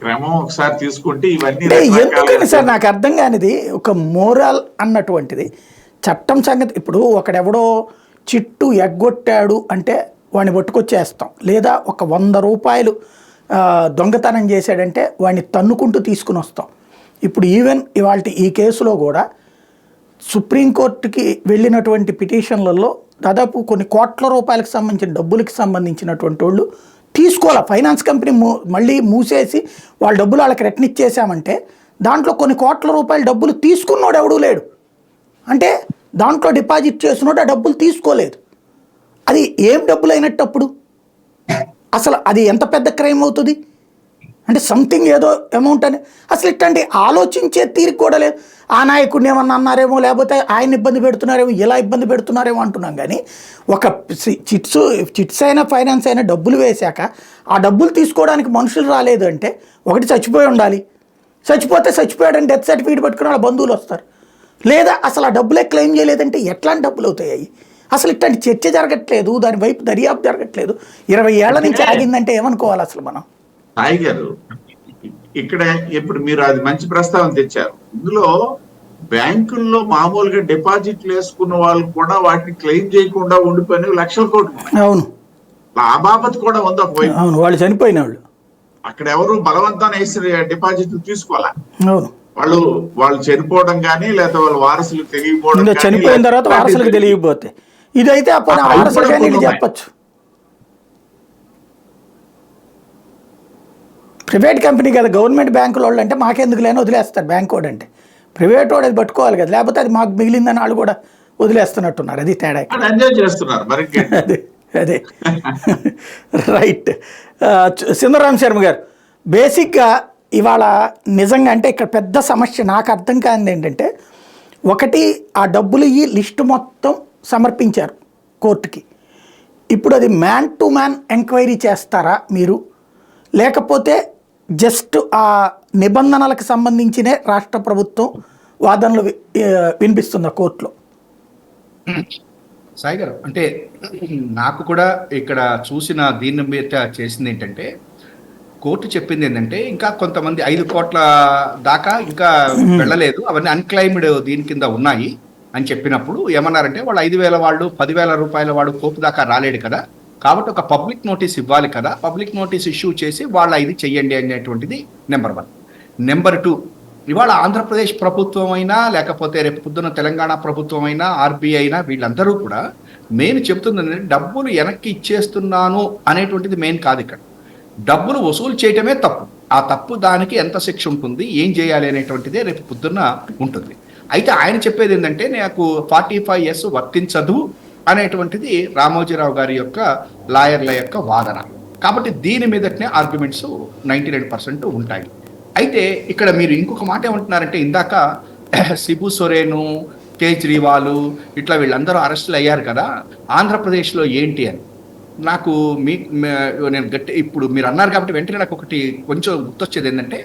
క్రమం ఒకసారి తీసుకుంటే ఇవన్నీ ఎందుకని సార్ నాకు అర్థం కానిది, ఒక మోరల్ అన్నటువంటిది చట్టం సంగతి. ఇప్పుడు ఒకడెవడో చిట్టు ఎగ్గొట్టాడు అంటే వాడిని పట్టుకొచ్చేస్తాం, లేదా ఒక 100 రూపాయలు దొంగతనం చేశాడంటే వాడిని తన్నుకుంటూ తీసుకుని వస్తాం. ఇప్పుడు ఈవెన్ ఇవాళ ఈ కేసులో కూడా సుప్రీంకోర్టుకి వెళ్ళినటువంటి పిటిషన్లలో దాదాపు కొన్ని కోట్ల రూపాయలకు సంబంధించిన డబ్బులకి సంబంధించినటువంటి వాళ్ళు తీసుకోవాలి. ఫైనాన్స్ కంపెనీ మళ్ళీ మూసేసి వాళ్ళ డబ్బులు వాళ్ళకి రిటర్న్ ఇచ్చేసామంటే దాంట్లో కొన్ని కోట్ల రూపాయల డబ్బులు తీసుకున్నోడు ఎవడూ లేడు. అంటే దాంట్లో డిపాజిట్ చేసినోడు ఆ డబ్బులు తీసుకోలేదు. అది ఏం డబ్బులు అయినట్టప్పుడు అసలు అది ఎంత పెద్ద క్రైమ్ అవుతుంది అంటే సంథింగ్ ఏదో అమౌంట్ అని అసలు ఇట్లాంటి ఆలోచించే తీరిక కూడా లేదు. ఆ నాయకుడిని ఏమన్నా అన్నారేమో, లేకపోతే ఆయన ఇబ్బంది పెడుతున్నారేమో, ఇలా ఇబ్బంది పెడుతున్నారేమో అంటున్నాం. కానీ ఒక చిట్స్ అయినా ఫైనాన్స్ అయినా డబ్బులు వేశాక ఆ డబ్బులు తీసుకోవడానికి మనుషులు రాలేదు అంటే ఒకటి చచ్చిపోయి ఉండాలి. చచ్చిపోతే చచ్చిపోయాడని డెత్ సర్టిఫికేట్ పట్టుకుని వాళ్ళ బంధువులు వస్తారు. లేదా అసలు ఆ డబ్బులే క్లెయిమ్ చేయలేదంటే ఎట్లాంటి డబ్బులు అవుతాయి? అసలు ఇట్లాంటి చర్చ జరగట్లేదు, దాని వైపు దర్యాప్తు జరగట్లేదు. 20 ఏళ్ల నుంచి ఆగిందంటే ఏమనుకోవాలి అసలు మనం? సాయి గారు, ఇక్కడ ఇప్పుడు మీరు అది మంచి ప్రస్తావన తెచ్చారు. ఇందులో బ్యాంకుల్లో మామూలుగా డిపాజిట్లు వేసుకున్న వాళ్ళు కూడా వాటిని క్లెయిమ్ చేయకుండా ఉండిపోయిన లక్షల కోట్లు. అవును, ఆ బాబత్ కూడా ఉంది ఒకవైపు. అవును, వాళ్ళు చనిపోయిన వాళ్ళు అక్కడ ఎవరు బలవంతాన్ని వేసి డిపాజిట్లు తీసుకోవాలా. అవును, వాళ్ళు చనిపోవడం కానీ, లేదా వాళ్ళ వారసులు తెలియకపోవడం, చనిపోయిన తర్వాత వారసులకు తెలియకపోతే ఇదైతే అప్పుడు వారసులు కానీ చెప్పచ్చు. ప్రైవేట్ కంపెనీ కదా, గవర్నమెంట్ బ్యాంకుల వాళ్ళు అంటే మాకెందుకు లేని వదిలేస్తారు. బ్యాంక్ వాడు అంటే ప్రైవేట్ వాడు అది పట్టుకోవాలి కదా, లేకపోతే అది మాకు మిగిలిందని వాళ్ళు కూడా వదిలేస్తున్నట్టున్నారు. అది తేడా, ఎంజాయ్ చేస్తున్నారు. అదే అదే రైట్. సుందరరామ శర్మ గారు, బేసిక్గా ఇవాళ నిజంగా అంటే ఇక్కడ పెద్ద సమస్య నాకు అర్థం కానిది ఏంటంటే, ఒకటి ఆ డబ్బులు ఈ లిస్టు మొత్తం సమర్పించారు కోర్టుకి. ఇప్పుడు అది మ్యాన్ టు మ్యాన్ ఎంక్వైరీ చేస్తారా మీరు, లేకపోతే జస్ట్ ఆ నిబంధనలకు సంబంధించినే రాష్ట్ర ప్రభుత్వం వాదనలు వినిపిస్తుందా కోర్టులో? సాయి గారు, అంటే నాకు కూడా ఇక్కడ చూసిన దీని మీద చేసింది ఏంటంటే, కోర్టు చెప్పింది ఏంటంటే ఇంకా కొంతమంది 5 కోట్ల దాకా ఇంకా వెళ్ళలేదు, అవన్నీ అన్క్లైమ్డ్ దీని కింద ఉన్నాయి అని చెప్పినప్పుడు ఏమన్నారంటే, వాళ్ళు 5,000 వాళ్ళు 10,000 రూపాయల వాడు కోర్టు దాకా రాలేడు కదా, కాబట్టి ఒక పబ్లిక్ నోటీస్ ఇవ్వాలి కదా, పబ్లిక్ నోటీస్ ఇష్యూ చేసి వాళ్ళ ఇది చెయ్యండి అనేటువంటిది నెంబర్ 1. నెంబర్ 2, ఇవాళ ఆంధ్రప్రదేశ్ ప్రభుత్వం అయినా, లేకపోతే రేపు పొద్దున్న తెలంగాణ ప్రభుత్వం అయినా, ఆర్బీఐ అయినా, వీళ్ళందరూ కూడా మెయిన్ చెప్తుంది డబ్బులు వెనక్కి ఇచ్చేస్తున్నాను అనేటువంటిది మెయిన్ కాదు. ఇక్కడ డబ్బులు వసూలు చేయటమే తప్పు. ఆ తప్పు దానికి ఎంత శిక్ష ఉంటుంది, ఏం చేయాలి అనేటువంటిదే రేపు పొద్దున్న ఉంటుంది. అయితే ఆయన చెప్పేది ఏంటంటే, నాకు 45S వర్తించదు అనేటువంటిది రామోజీరావు గారి యొక్క లాయర్ల యొక్క వాదన. కాబట్టి దీని మీదనే ఆర్గ్యుమెంట్స్ 99% ఉంటాయి. అయితే ఇక్కడ మీరు ఇంకొక మాట ఏమంటున్నారంటే, ఇందాక శిబు సోరెను, కేజ్రీవాల్ ఇట్లా వీళ్ళందరూ అరెస్టులు అయ్యారు కదా, ఆంధ్రప్రదేశ్లో ఏంటి అని. నాకు నేను ఇప్పుడు మీరు అన్నారు కాబట్టి వెంటనే నాకు ఒకటి కొంచెం గుర్తొచ్చేది ఏంటంటే,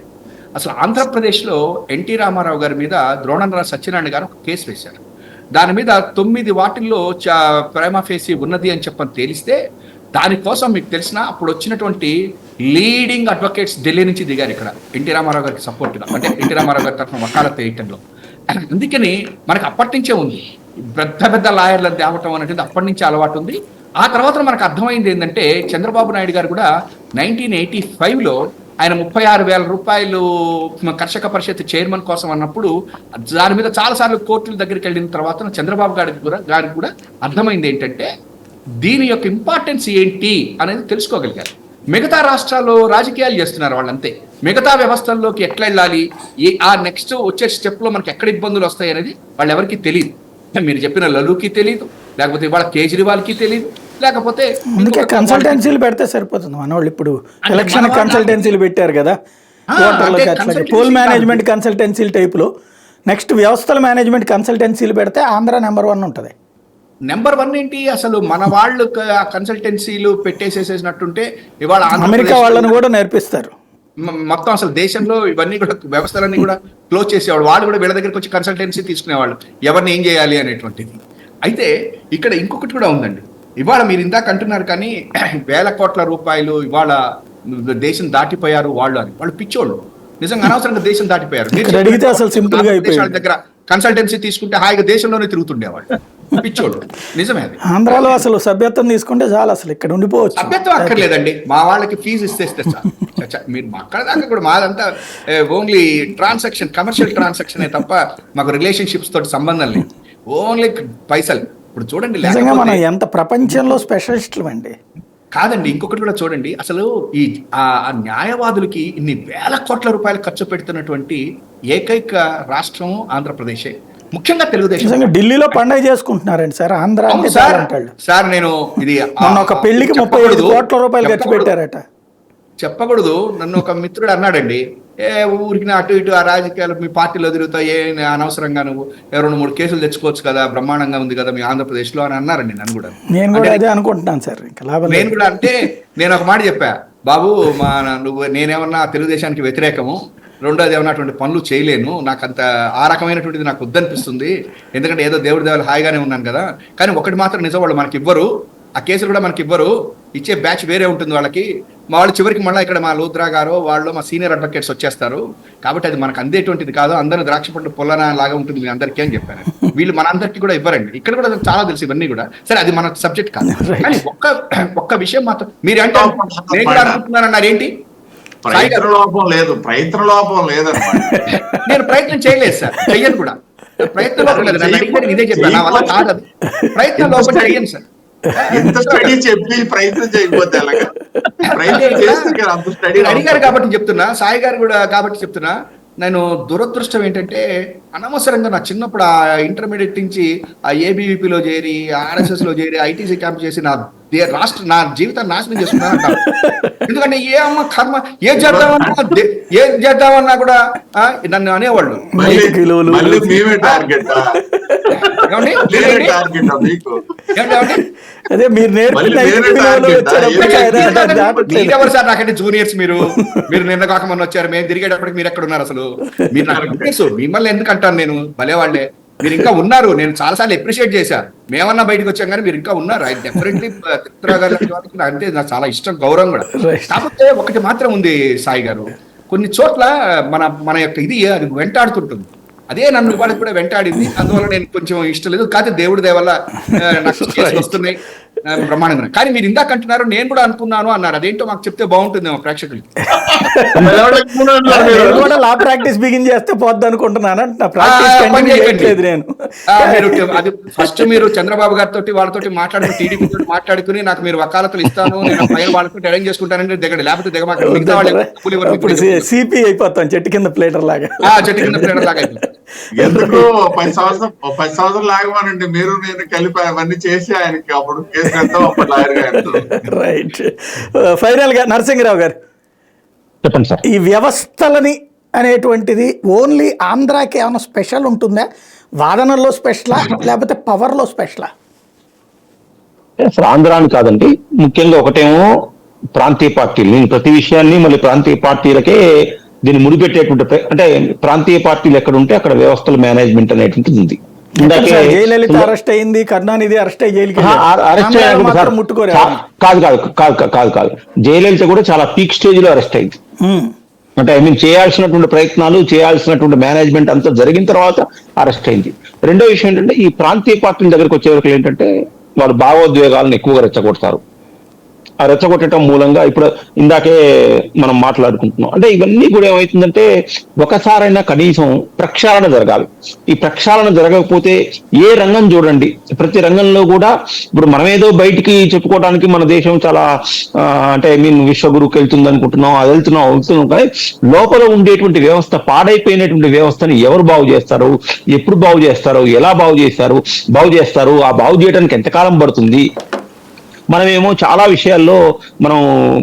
అసలు ఆంధ్రప్రదేశ్లో ఎన్టీ రామారావు గారి మీద ద్రోణంరాజు సత్యనారాయణ గారు ఒక కేసు వేశారు. దాని మీద 9 వాటిల్లో ప్రైమా ఫేసి ఉన్నది అని చెప్పని తేలిస్తే, దానికోసం మీకు తెలిసిన అప్పుడు వచ్చినటువంటి లీడింగ్ అడ్వకేట్స్ ఢిల్లీ నుంచి దిగారు ఇక్కడ ఎన్టీ రామారావు గారికి సపోర్ట్గా, అంటే ఎన్టీ రామారావు గారి తరఫున వకాలత్ వేయటంలో. అందుకని మనకు అప్పటి నుంచే ఉంది పెద్ద పెద్ద లాయర్లను తేవటం అనేది, అప్పటి నుంచే అలవాటు ఉంది. ఆ తర్వాత మనకు అర్థమైంది ఏంటంటే, చంద్రబాబు నాయుడు గారు కూడా 1985లో ఆయన 36,000 రూపాయలు కర్షక పరిషత్ చైర్మన్ కోసం అన్నప్పుడు దాని మీద చాలాసార్లు కోర్టుల దగ్గరికి వెళ్ళిన తర్వాత చంద్రబాబు గారికి కూడా అర్థమైంది ఏంటంటే, దీని యొక్క ఇంపార్టెన్స్ ఏంటి అనేది తెలుసుకోగలిగారు. మిగతా రాష్ట్రాల్లో రాజకీయాలు చేస్తున్నారు వాళ్ళంతే, మిగతా వ్యవస్థల్లోకి ఎట్లా వెళ్ళాలి, ఆ నెక్స్ట్ వచ్చే స్టెప్లో మనకి ఎక్కడ ఇబ్బందులు వస్తాయి అనేది వాళ్ళు ఎవరికి తెలియదు. మీరు చెప్పిన లలుకి తెలియదు, లేకపోతే ఇవాళ కేజ్రీవాల్కి తెలియదు, లేకపోతే అందుకే కన్సల్టెన్సీలు పెడితే సరిపోతుంది. మన వాళ్ళు ఇప్పుడు అంటే ఎలక్షన్ మన కన్సల్టెన్సీలు పెట్టారు కదా, అంటే ఓటర్లకి అట్లాగే consultancy పోల్ కాదు. మేనేజ్మెంట్ కన్సల్టెన్సీల టైపులో నెక్స్ట్ వ్యవస్థల మేనేజ్మెంట్ కన్సల్టెన్సీలు పెడితే ఆంధ్ర నెంబర్ 1 ఉంటుంది. నెంబర్ 1 ఏంటి అసలు మన వాళ్ళు కన్సల్టెన్సీలు పెట్టేసేసేసినట్టుంటే ఇవాళ అమెరికా ఆంధ్రప్రదేశ్లో వాళ్ళని కూడా నేర్పిస్తారు. మొత్తం అసలు దేశంలో ఇవన్నీ కూడా వ్యవస్థలన్నీ కూడా క్లోజ్ చేసేవాళ్ళు. వాళ్ళు కూడా వీళ్ళ దగ్గరికి వచ్చి కన్సల్టెన్సీ తీసుకునేవాళ్ళు ఎవరిని ఏం చేయాలి అనేటువంటిది. అయితే ఇక్కడ ఇంకొకటి కూడా ఉందండి. ఇవాళ మీరు ఇందాక అంటున్నారు కానీ వేల కోట్ల రూపాయలు ఇవాళ దేశం దాటిపోయారు వాళ్ళు అని. వాళ్ళు పిచ్చోళ్ళు, నిజంగా అనవసరంగా దేశం దాటిపోయారు. ఇక్కడ అడిగితే అసలు సింపుల్ గా అయిపోయింది. దేశాల దగ్గర కన్సల్టెన్సీ తీసుకుంటే హాయిగా దేశంలోనే తిరుగుతుండేవాళ్ళు. పిచ్చోళ్ళు నిజమే. అది ఆంధ్రాలో అసలు సభ్యత్వం తీసుకుంటే చాలు, అసలు ఇక్కడ ఉండిపోవచ్చు. సభ్యత్వం అక్కర్లేదండి, మా వాళ్ళకి ఫీజు ఇస్తే చాలు. మీరు అక్కడ దాకా కూడా మాదంతా ఓన్లీ ట్రాన్సాక్షన్, కమర్షియల్ ట్రాన్సాక్షన్ తప్ప మాకు రిలేషన్షిప్స్ తోటి సంబంధం లేదు. ఓన్లీ పైసలు. ఇప్పుడు చూడండి, నిజంగా మనం ఎంత ప్రపంచంలో స్పెషలిస్టులు అండి. కాదండి, ఇంకొకటి కూడా చూడండి. అసలు ఈ ఆ న్యాయవాదులకి ఇన్ని వేల కోట్ల రూపాయలు ఖర్చు పెడుతున్నటువంటి ఏకైక రాష్ట్రం ఆంధ్రప్రదేశే, ముఖ్యంగా తెలుగుదేశం. నిజంగా ఢిల్లీలో పండగ చేసుకుంటున్నారండి సార్ ఆంధ్ర అంటే. సార్ నేను ఇది మొన్న ఒక పెళ్లికి 35 కోట్ల రూపాయలు ఖర్చు పెట్టారట. చెప్పకూడదు. నన్ను ఒక మిత్రుడు అన్నాడండి, ఊరికి అటు ఇటు ఆ రాజకీయాలు మీ పార్టీలో తిరుగుతాయి, అనవసరంగా నువ్వు 2-3 కేసులు తెచ్చుకోవచ్చు కదా, బ్రహ్మాండంగా ఉంది కదా మీ ఆంధ్రప్రదేశ్ లో అని అన్నారండి. నన్ను కూడా, నేను కూడా అదే అనుకుంటున్నాను సార్. ఇంకా లాభం నేను కూడా అంటే నేను ఒక మాట చెప్పా, బాబు నువ్వు నేనేమన్నా తెలుగుదేశానికి వ్యతిరేకము, రెండోది ఏమన్నటువంటి పనులు చేయలేను, నాకు అంత ఆ రకమైనటువంటిది నాకు వద్దనిపిస్తుంది. ఎందుకంటే ఏదో దేవుడి దేవాలు హాయిగానే ఉన్నాను కదా. కానీ ఒకటి మాత్రం నిజం, వాళ్ళు మనకి ఇవ్వరు, ఆ కేసులు కూడా మనకి ఇవ్వరు, ఇచ్చే బ్యాచ్ వేరే ఉంటుంది వాళ్ళకి. మా వాళ్ళు చివరికి మళ్ళీ ఇక్కడ మా లూత్రా గారు వాళ్ళు మా సీనియర్ అడ్వకేట్స్ వచ్చేస్తారు, కాబట్టి అది మనకు అందేటువంటిది కాదు, అందరూ ద్రాక్ష పండు పొల్లన లాగా ఉంటుంది మీ అందరికీ అని చెప్పారు. వీళ్ళు మన అందరికీ కూడా ఇవ్వరండి. ఇక్కడ కూడా చాలా తెలుసు ఇవన్నీ కూడా. సరే, అది మన సబ్జెక్ట్ కాదు. కానీ ఒక్క విషయం మాత్రం మీరు అంటే నేను కూడా అనుకుంటున్నారన్నారు ఏంటి, ప్రయత్న లోపం లేదన్నమాట. నేను ప్రయత్నం చేయలేదు సార్, చెయ్యను కూడా. ప్రయత్నం లోపం లేదు, నన్ను అడిగితే నేను ఇదే చెప్పాను, నా వల్ల కాదు అది. ప్రయత్నం లోపం చెయ్యను సార్. ఎంత స్టడీ చెప్పి ప్రయత్నం చేయకపోతే ఎలాగా? ప్రయత్నం చేస్తే కదా అంత స్టడీ. అడిగారు కాబట్టి చెప్తున్నా, సాయి గారు కూడా కాబట్టి చెప్తున్నా. నేను దురదృష్టం ఏంటంటే అనవసరంగా నా చిన్నప్పుడు ఆ ఇంటర్మీడియట్ నుంచి ఆ ఏబీవీపీలో చేరి, ఆర్ఎస్ఎస్ లో చేరి, ఐటీసీ క్యాంప్ చేసి నా జీవితాన్ని నాశనం చేసుకున్నాను. ఎందుకంటే ఏ అమ్మ కర్మ, ఏం చేద్దామన్నా కూడా నన్ను అనేవాళ్ళు. మళ్ళీ మేమే టార్గెట్. అదే మీరు ఎవరు సార్ నాకంటే జూనియర్స్, మీరు నిన్న కాక మొన్న వచ్చారు, మేము తిరిగేటప్పటికి మీరు ఎక్కడ ఉన్నారు అసలు? మీరు నాకు తెలుసు, మిమ్మల్ని ఎందుకు అంటాను నేను, భలే వాళ్ళే మీరు ఇంకా ఉన్నారు. నేను చాలాసార్లు అప్రిషియేట్ చేశాను, మేమన్నా బయటకు వచ్చాం కానీ మీరు ఇంకా ఉన్నారు. ఐ డెఫినెట్లీ అంటే నాకు చాలా ఇష్టం, గౌరవం కూడా. కాకపోతే ఒకటి మాత్రం ఉంది సాయి గారు, కొన్ని చోట్ల మన యొక్క ఇది అది వెంటాడుతుంటుంది. అదే నన్ను ఇవాళ కూడా వెంటాడింది, అందువల్ల నేను కొంచెం ఇష్టం లేదు. కాకపోతే దేవుడి దయ వల్ల నాకు కేసులు వస్తున్నాయి బ్రహ్మాండంగా. కానీ మీరు ఇందాక అంటున్నారు నేను కూడా అనుకున్నాను అన్నారు, అదేంటో మాకు చెప్తే బాగుంటుందేమో ప్రేక్షకులకి. లా ప్రాక్టీస్ బిగిన్ చేస్తే పోద్ది అనుకుంటున్నాను. అది ఫస్ట్ మీరు చంద్రబాబు గారితో వాళ్ళతోటి మాట్లాడుకుని, టీడీపీ తోటి మాట్లాడుకుని నాకు మీరు వకాలతులు ఇస్తాను, నేను పైన వాళ్ళతో అరేంజ్ చేసుకుంటానంటే దిగండి, లేకపోతే దిగమాక. సిపి అయిపోతాం, చెట్టు కింద ప్లేటర్ లాగా. చెట్టు కింద ప్లేటర్ లాగా ఎందుకు 10 సంవత్సరం లాగమానండి, మీరు నేను కలిపి అవన్నీ చేసి ఆయనకి అప్పుడు కేసు కడతాం, అప్పుడు లాయర్ గారు. రైట్. ఫైనల్ గా నరసింహరావు గారు చెప్పండి సార్. ఈ వ్యవస్థలని అనేటువంటిది ఓన్లీ ఆంధ్రాకి ఏమైనా స్పెషల్ ఉంటుందా? వాదనల్లో స్పెషలా లేకపోతే పవర్లో స్పెషలా? ఆంధ్ర అని కాదండి, ముఖ్యంగా ఒకటేమో ప్రాంతీయ పార్టీలు. నేను ప్రతి విషయాన్ని మళ్ళీ ప్రాంతీయ పార్టీలకే దీన్ని ముడిపెట్టేటువంటి, అంటే ప్రాంతీయ పార్టీలు ఎక్కడ ఉంటే అక్కడ వ్యవస్థల మేనేజ్మెంట్ అనేటువంటిది ఉంది. జయలలిత అరెస్ట్ అయింది, కరుణానిధి అరెస్ట్ అయ్యి ముట్టుకోరు. కాదు, జయలలిత కూడా చాలా పీక్ స్టేజ్ లో అరెస్ట్ అయింది. అంటే చేయాల్సినటువంటి ప్రయత్నాలు, చేయాల్సినటువంటి మేనేజ్మెంట్ అంతా జరిగిన తర్వాత అరెస్ట్ అయింది. రెండో విషయం ఏంటంటే, ఈ ప్రాంతీయ పార్టీల దగ్గరకు వచ్చే వరకు ఏంటంటే వాళ్ళు భావోద్వేగాలను ఎక్కువగా రెచ్చగొడతారు. ఆ రెచ్చగొట్టడం మూలంగా ఇప్పుడు ఇందాకే మనం మాట్లాడుకుంటున్నాం. అంటే ఇవన్నీ కూడా ఏమవుతుందంటే, ఒకసారైనా కనీసం ప్రక్షాళన జరగాలి. ఈ ప్రక్షాళన జరగకపోతే ఏ రంగం చూడండి, ప్రతి రంగంలో కూడా ఇప్పుడు మనమేదో బయటికి చెప్పుకోవడానికి మన దేశం చాలా అంటే విశ్వగురువుకి వెళ్తుంది అనుకుంటున్నాం, అది వెళ్తున్నాం కానీ లోపల ఉండేటువంటి వ్యవస్థ, పాడైపోయినటువంటి వ్యవస్థని ఎవరు బాగు చేస్తారు, ఎప్పుడు బాగు చేస్తారు, ఎలా బాగు చేస్తారు, ఆ బాగు చేయడానికి ఎంతకాలం పడుతుంది, మనమేమో చాలా విషయాల్లో మనం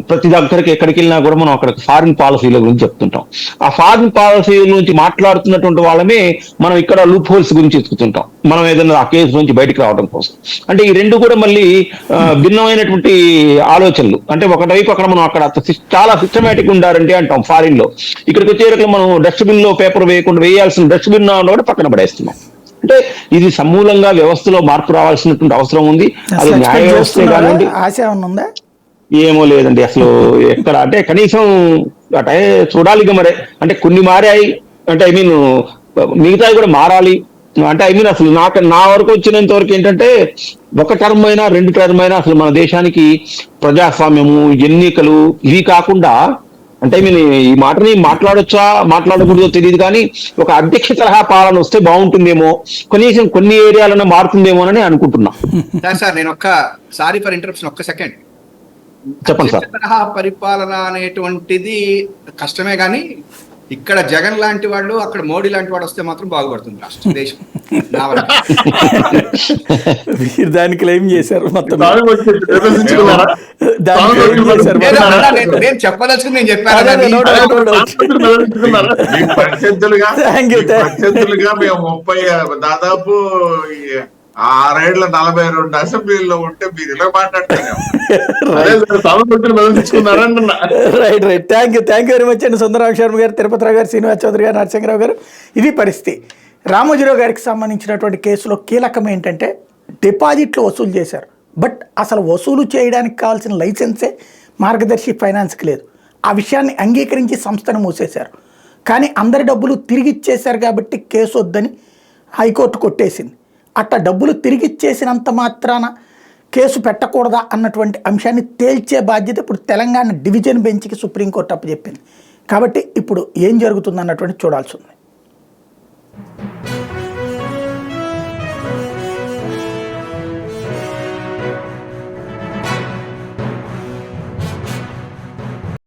ప్రతి దగ్గరికి ఎక్కడికి వెళ్ళినా కూడా మనం అక్కడ ఫారిన్ పాలసీల గురించి చెప్తుంటాం. ఆ ఫారిన్ పాలసీల గురించి మాట్లాడుతున్నటువంటి వాళ్ళమే మనం ఇక్కడ లూప్ హోల్స్ గురించి ఎత్తుకుతుంటాం, మనం ఏదైనా ఆ కేసు నుంచి బయటకు రావడం కోసం. అంటే ఈ రెండు కూడా మళ్ళీ భిన్నమైనటువంటి ఆలోచనలు. అంటే ఒకవైపు అక్కడ మనం అక్కడ చాలా సిస్టమేటిక్ ఉండారంటే అంటాం ఫారిన్ లో, ఇక్కడికి వచ్చేటప్పుడు మనం డస్ట్బిన్ లో పేపర్ వేయకుండా వేయాల్సిన డస్ట్బిన్ కూడా పక్కన పడేస్తున్నాం. అంటే ఇది సమూలంగా వ్యవస్థలో మార్పు రావాల్సినటువంటి అవసరం ఉంది. అది న్యాయ వ్యవస్థే కానివ్వండి. ఆశ ఏమన్నా ఉందా? ఏమో లేదండి అసలు ఎక్కడ. అంటే కనీసం అంటే చూడాలి ఇక మరి. అంటే కొన్ని మారాయి, అంటే ఐ మీన్ మిగతాయి కూడా మారాలి. అంటే ఐ మీన్ అసలు నా వరకు వచ్చినంత వరకు ఏంటంటే ఒక టర్మ్ అయినా 2 టర్మ్ అయినా అసలు మన దేశానికి ప్రజాస్వామ్యము, ఎన్నికలు ఇవి కాకుండా, అంటే నేను ఈ మాటని మాట్లాడొచ్చా మాట్లాడకూడదో తెలియదు కానీ ఒక అధ్యక్ష తరహా పాలన వస్తే బాగుంటుందేమో, కనీసం కొన్ని ఏరియాలను మారుతుందేమోనని అనుకుంటున్నా. సార్ నేను సారీ ఫర్ ఇంటరప్షన్, ఒక్క సెకండ్. చెప్పండి సార్. తరహా పరిపాలన అనేటువంటిది కష్టమే కానీ ఇక్కడ జగన్ లాంటి వాళ్ళు, అక్కడ మోడీ లాంటి వాడు వస్తే మాత్రం బాగుపడుతుంది రాష్ట్రం, దేశం. మీరు దాన్ని క్లెయిమ్ చేశారు మొత్తం. నేను చెప్పదలుచుకుని నేను చెప్పాను. ప్రత్యర్థులుగా మేము 30 దాదాపు 6 ఏళ్ల 42 అసెంబ్లీలో ఉంటే మీరు ఇలా మాట్లాడుతున్నారు. Right right thank you very much అండి. సుందరరామ శర్మ గారు, తిరుపతిరావు గారు, శ్రీనివాస్ చౌదరి గారు, నరసింహరావు గారు. ఇది పరిస్థితి. రామోజీరావు గారికి సంబంధించినటువంటి కేసులో కీలకం ఏంటంటే డిపాజిట్లు వసూలు చేశారు, బట్ అసలు వసూలు చేయడానికి కావాల్సిన లైసెన్సే మార్గదర్శి ఫైనాన్స్కి లేదు. ఆ విషయాన్ని అంగీకరించి సంస్థను మూసేశారు. కానీ అందరి డబ్బులు తిరిగి ఇచ్చేశారు కాబట్టి కేసు వద్దని హైకోర్టు కొట్టేసింది. అట్లా డబ్బులు తిరిగి ఇచ్చేసినంత మాత్రాన కేసు పెట్టకూడదా అన్నటువంటి అంశాన్ని తేల్చే బాధ్యత ఇప్పుడు తెలంగాణ డివిజన్ బెంచ్కి సుప్రీంకోర్టు అప్పచెప్పింది. కాబట్టి ఇప్పుడు ఏం జరుగుతుంది అన్నటువంటి చూడాల్సి ఉంది.